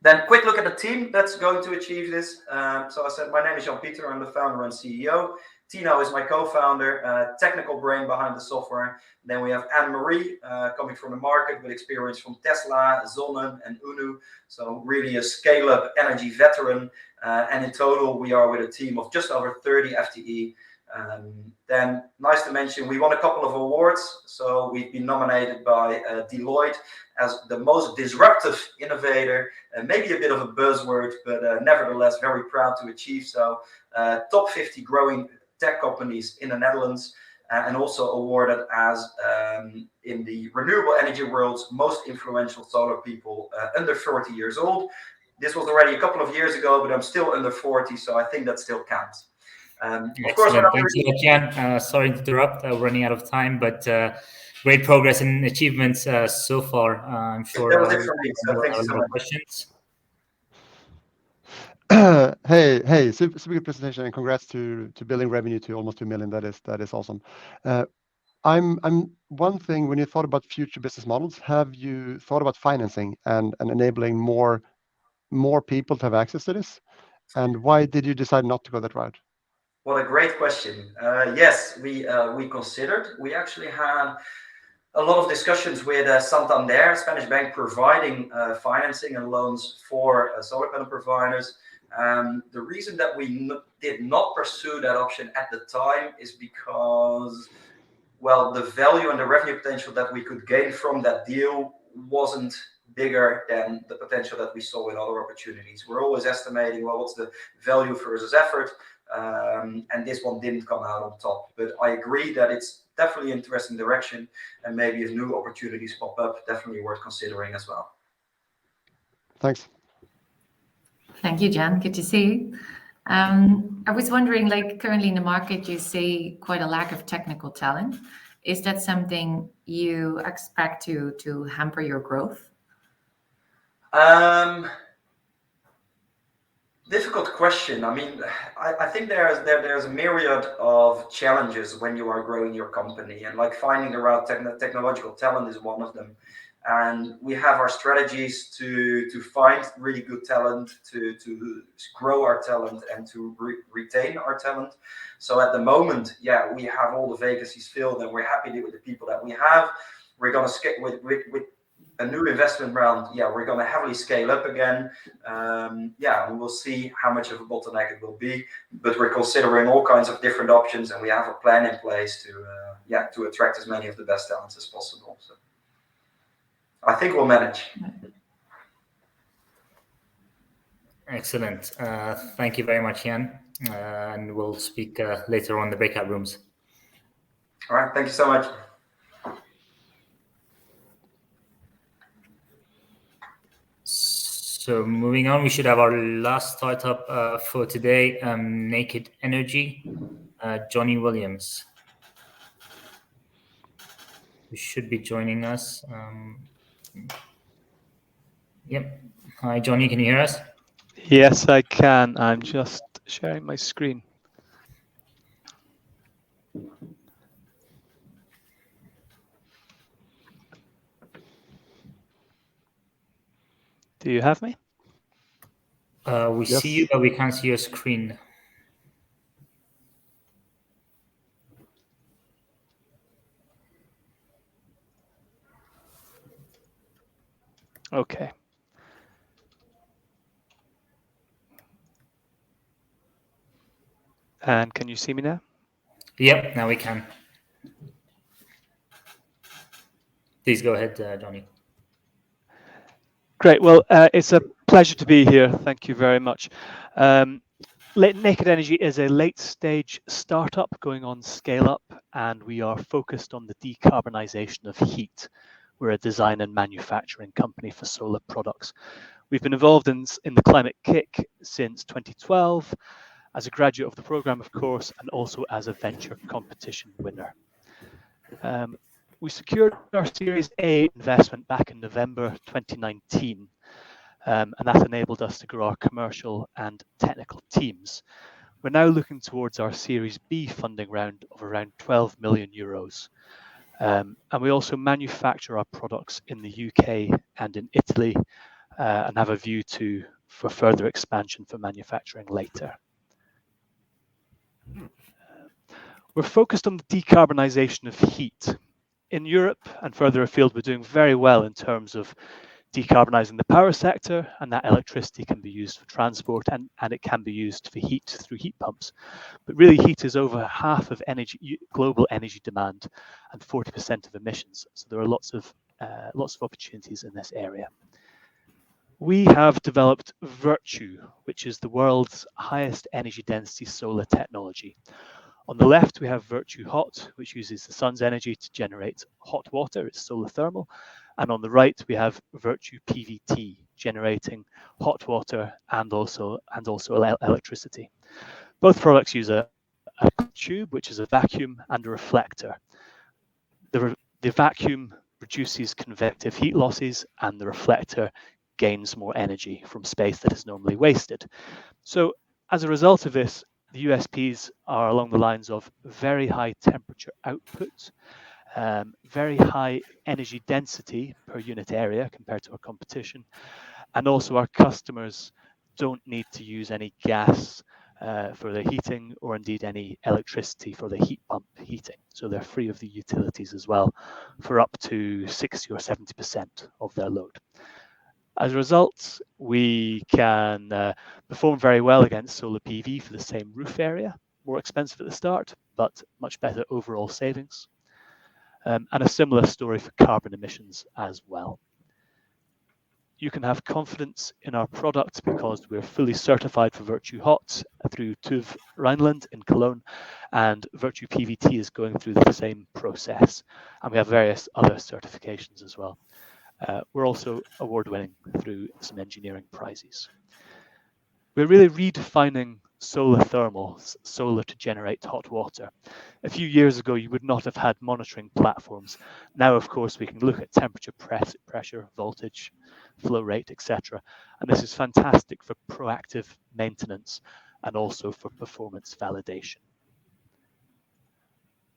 [SPEAKER 13] Then quick look at the team that's going to achieve this. So I said, my name is Pieter. I'm the founder and CEO. Tino is my co-founder, technical brain behind the software. Then we have Anne-Marie coming from the market with experience from Tesla, Zonnen, and UNU. So really a scale-up energy veteran. And in total, we are with a team of just over 30 FTE. Then nice to mention, we won a couple of awards. So we've been nominated by Deloitte as the most disruptive innovator, maybe a bit of a buzzword, but nevertheless very proud to achieve so. Top 50 growing tech companies in the Netherlands. and also awarded as in the renewable energy world's most influential solar people under 40 years old. This was already a couple of years ago, but I'm still under 40, so I think that still counts. Of course,
[SPEAKER 1] thanks so much, Jan. Sorry to interrupt, we're running out of time, but great progress and achievements so far. I'm sure
[SPEAKER 13] that was it for me, so thank you so much.
[SPEAKER 1] Questions.
[SPEAKER 3] Hey, super good presentation, and congrats to building revenue to almost 2 million. That is awesome. I'm one thing, when you thought about future business models, have you thought about financing and enabling more people to have access to this? And why did you decide not to go that route?
[SPEAKER 13] What a great question. Yes, we considered. We actually had a lot of discussions with Santander, Spanish bank, providing financing and loans for solar panel providers. The reason that we did not pursue that option at the time is because, well, the value and the revenue potential that we could gain from that deal wasn't bigger than the potential that we saw in other opportunities. We're always estimating, well, what's the value versus effort? And this one didn't come out on top. But I agree that it's definitely an interesting direction, and maybe if new opportunities pop up, definitely worth considering as well.
[SPEAKER 3] Thanks.
[SPEAKER 2] Thank you, Jan. Good to see you. I was wondering, like, currently in the market, you see quite a lack of technical talent. Is that something you expect to hamper your growth?
[SPEAKER 13] Difficult question. I mean, I think there's a myriad of challenges when you are growing your company, and like finding the right technological talent is one of them. And we have our strategies to find really good talent, to grow our talent, and to retain our talent. So at the moment, yeah, we have all the vacancies filled, and we're happy with the people that we have. We're going to skip with a new investment round. Yeah, we're going to heavily scale up again. Yeah, and we'll see how much of a bottleneck it will be. But we're considering all kinds of different options, and we have a plan in place to attract as many of the best talents as possible. So I think we'll manage.
[SPEAKER 1] Excellent. Thank you very much, Jan. And we'll speak later on in the breakout rooms.
[SPEAKER 13] All right. Thank you so much.
[SPEAKER 1] So moving on, we should have our last startup for today, Naked Energy, Jonny Williams, who should be joining us. Yep. Hi, Jonny, can you hear us?
[SPEAKER 14] Yes, I can. I'm just sharing my screen. Do you have me?
[SPEAKER 1] We
[SPEAKER 3] Yes.
[SPEAKER 1] see you, but we can't see your screen.
[SPEAKER 14] Okay. And can you see me now?
[SPEAKER 1] Yep, now we can. Please go ahead, Jonny.
[SPEAKER 14] Great. Well, it's a pleasure to be here. Thank you very much. Naked Energy is a late-stage startup going on scale-up, and we are focused on the decarbonization of heat. We're a design and manufacturing company for solar products. We've been involved in the Climate Kick since 2012, as a graduate of the program, of course, and also as a venture competition winner. We secured our Series A investment back in November 2019, and that enabled us to grow our commercial and technical teams. We're now looking towards our Series B funding round of around 12 million euros. And we also manufacture our products in the UK and in Italy, and have a view for further expansion for manufacturing later. We're focused on the decarbonization of heat. In Europe and further afield, we're doing very well in terms of decarbonizing the power sector, and that electricity can be used for transport and it can be used for heat through heat pumps. But really, heat is over half of global energy demand and 40% of emissions. So there are lots of opportunities in this area. We have developed Virtue, which is the world's highest energy density solar technology. On the left, we have Virtue Hot, which uses the sun's energy to generate hot water. It's solar thermal. And on the right, we have Virtue PVT, generating hot water and also electricity. Both products use a tube, which is a vacuum, and a reflector. The vacuum reduces convective heat losses, and the reflector gains more energy from space that is normally wasted. So as a result of this, the USPs are along the lines of very high temperature output, very high energy density per unit area compared to our competition, and also our customers don't need to use any gas for their heating, or indeed any electricity for the heat pump heating. So they're free of the utilities as well for up to 60 or 70% of their load. As a result, we can perform very well against solar PV for the same roof area, more expensive at the start, but much better overall savings. And a similar story for carbon emissions as well. You can have confidence in our product because we're fully certified for Virtue Hot through TÜV Rheinland in Cologne, and Virtue PVT is going through the same process. And we have various other certifications as well. We're also award-winning through some engineering prizes. We're really redefining solar thermal, solar to generate hot water. A few years ago, you would not have had monitoring platforms. Now, of course, we can look at temperature, pressure, voltage, flow rate, etc. And this is fantastic for proactive maintenance and also for performance validation.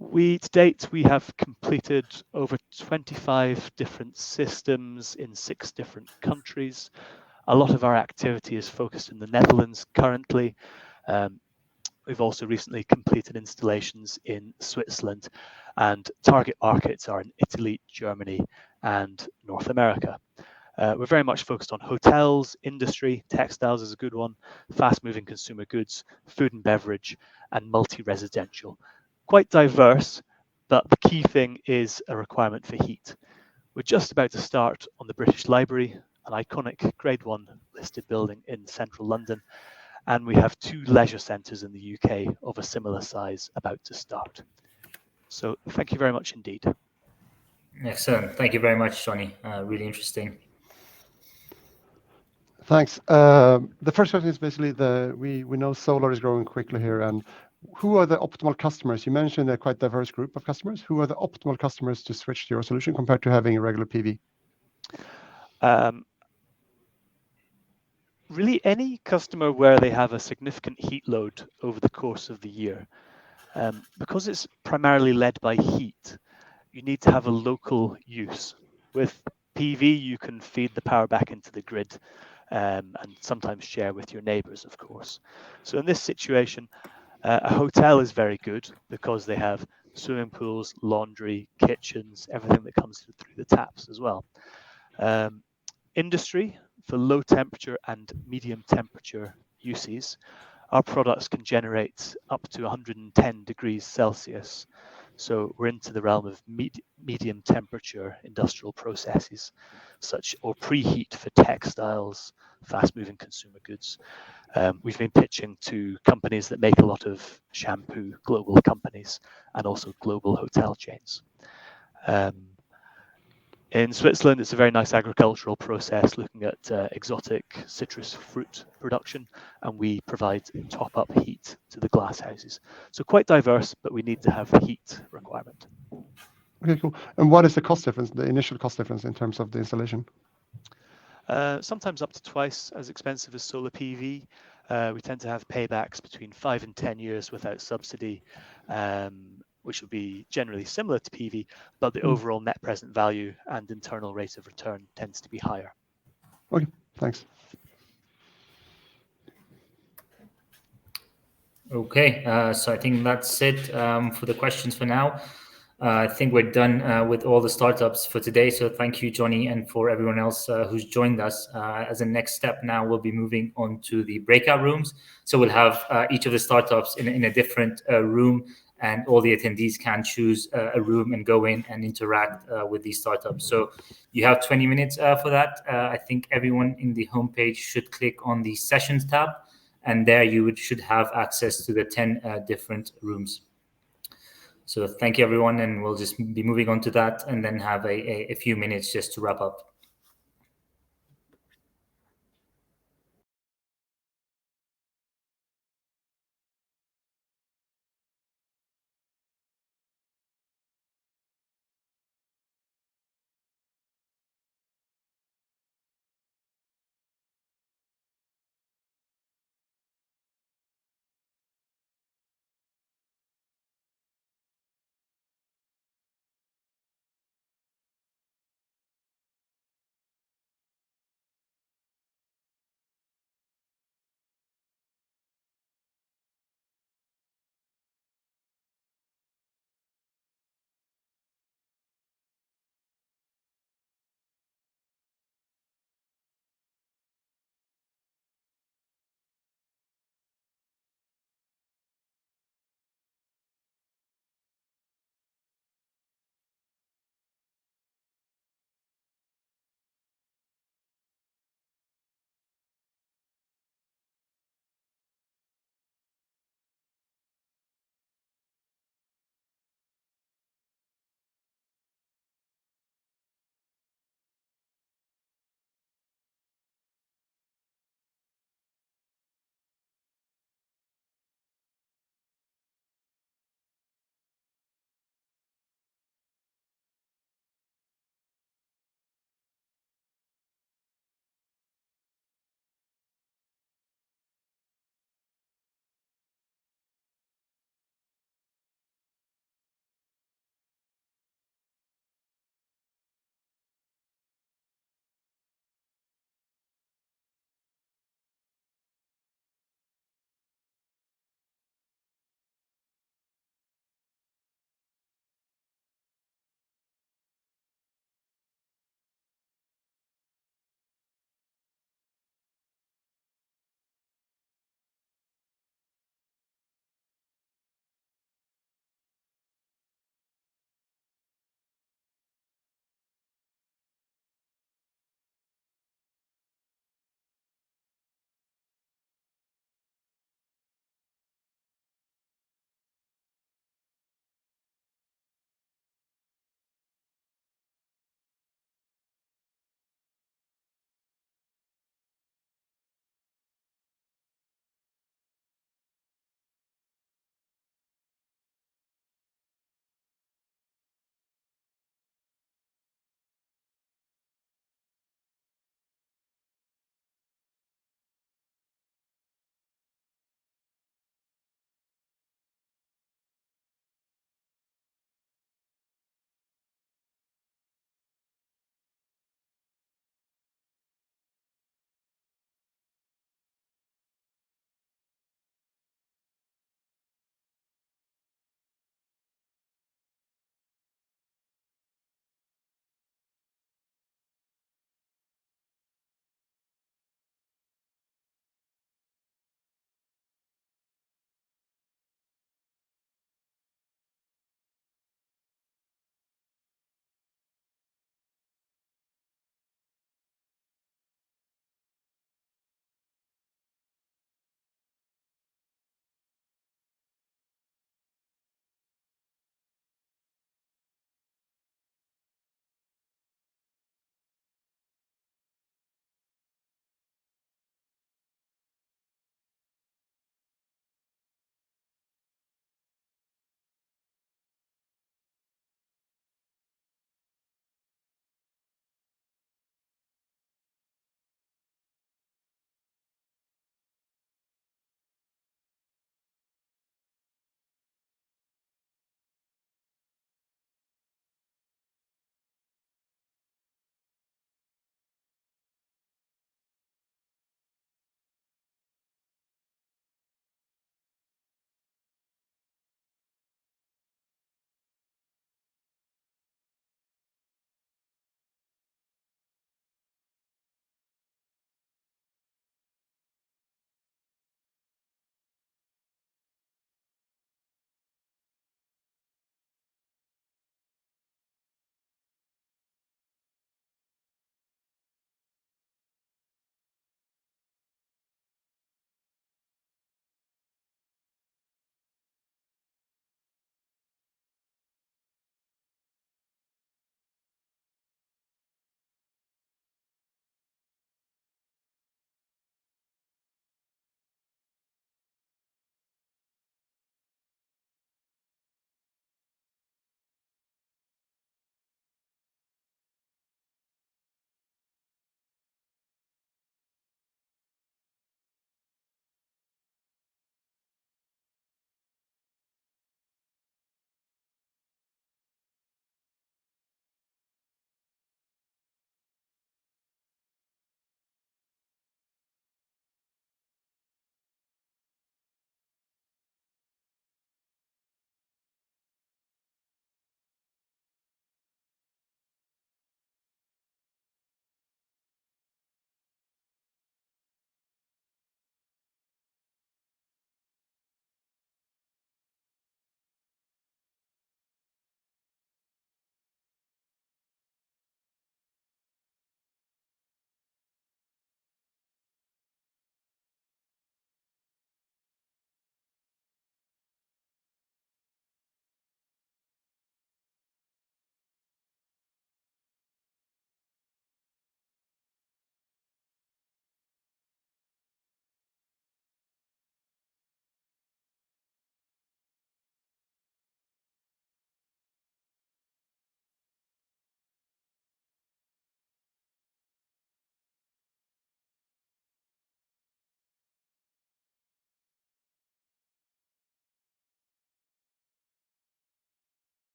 [SPEAKER 14] To date, we have completed over 25 different systems in 6 different countries. A lot of our activity is focused in the Netherlands currently. We've also recently completed installations in Switzerland, and target markets are in Italy, Germany, and North America. We're very much focused on hotels, industry, textiles is a good one, fast-moving consumer goods, food and beverage, and multi-residential. Quite diverse, but the key thing is a requirement for heat. We're just about to start on the British Library, an iconic Grade 1 listed building in central London, and we have 2 leisure centres in the UK of a similar size about to start. So thank you very much indeed.
[SPEAKER 1] Excellent. Thank you very much, Jonny. Really interesting.
[SPEAKER 3] Thanks. The first question is basically we know solar is growing quickly here, and who are the optimal customers? You mentioned a quite diverse group of customers. Who are the optimal customers to switch to your solution compared to having a regular PV?
[SPEAKER 14] Really, any customer where they have a significant heat load over the course of the year. Because it's primarily led by heat, you need to have a local use. With PV, you can feed the power back into the grid and sometimes share with your neighbors, of course. So in this situation, a hotel is very good because they have swimming pools, laundry, kitchens, everything that comes through the taps as well. Industry, for low temperature and medium temperature uses, our products can generate up to 110 degrees Celsius. So we're into the realm of medium temperature industrial processes, or preheat for textiles, fast-moving consumer goods. We've been pitching to companies that make a lot of shampoo, global companies, and also global hotel chains. In Switzerland, it's a very nice agricultural process looking at exotic citrus fruit production, and we provide top-up heat to the glass houses. So quite diverse, but we need to have the heat requirement.
[SPEAKER 3] Okay, cool. And what is the cost difference, the initial cost difference in terms of the installation?
[SPEAKER 14] Sometimes up to twice as expensive as solar PV. We tend to have paybacks between 5 and 10 years without subsidy, which would be generally similar to PV, but the overall net present value and internal rate of return tends to be higher.
[SPEAKER 3] Okay, thanks.
[SPEAKER 1] Okay, so I think that's it for the questions for now. I think we're done with all the startups for today. So thank you, Jonny, and for everyone else who's joined us. As a next step now, we'll be moving on to the breakout rooms. So we'll have each of the startups in a different room, and all the attendees can choose a room and go in and interact with these startups. So you have 20 minutes for that. I think everyone in the homepage should click on the Sessions tab, and there you should have access to the 10 different rooms. So thank you, everyone, and we'll just be moving on to that and then have a few minutes just to wrap up.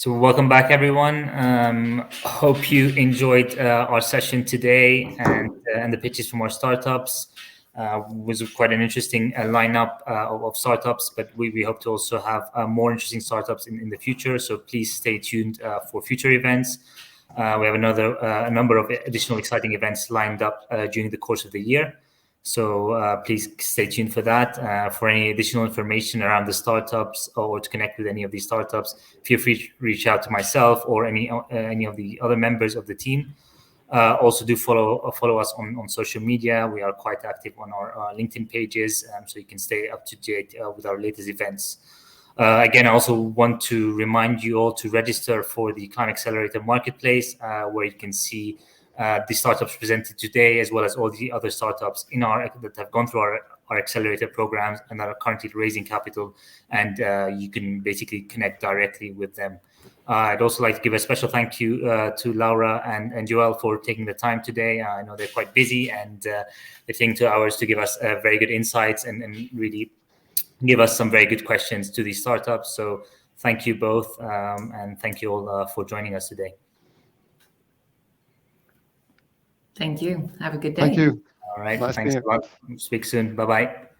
[SPEAKER 1] So welcome back, everyone. Hope you enjoyed our session today and the pitches from our startups. Was quite an interesting lineup of startups, but we hope to also have more interesting startups in the future. So please stay tuned for future events. We have a number of additional exciting events lined up during the course of the year. So please stay tuned for that. For any additional information around the startups or to connect with any of these startups, feel free to reach out to myself or any of the other members of the team. Also do follow us on social media. We are quite active on our LinkedIn pages, so you can stay up to date with our latest events. Again, I also want to remind you all to register for the ClimAccelerator Marketplace, where you can see the startups presented today, as well as all the other startups that have gone through our accelerator programs and that are currently raising capital, and you can basically connect directly with them. I'd also like to give a special thank you to Laura and Joel for taking the time today. I know they're quite busy, and they're taking 2 hours to give us very good insights and really give us some very good questions to these startups. So thank you both, and thank you all for joining us today.
[SPEAKER 2] Thank you. Have a good day.
[SPEAKER 3] Thank you.
[SPEAKER 1] All right.
[SPEAKER 3] Nice
[SPEAKER 1] Thanks a lot. Speak soon. Bye-bye.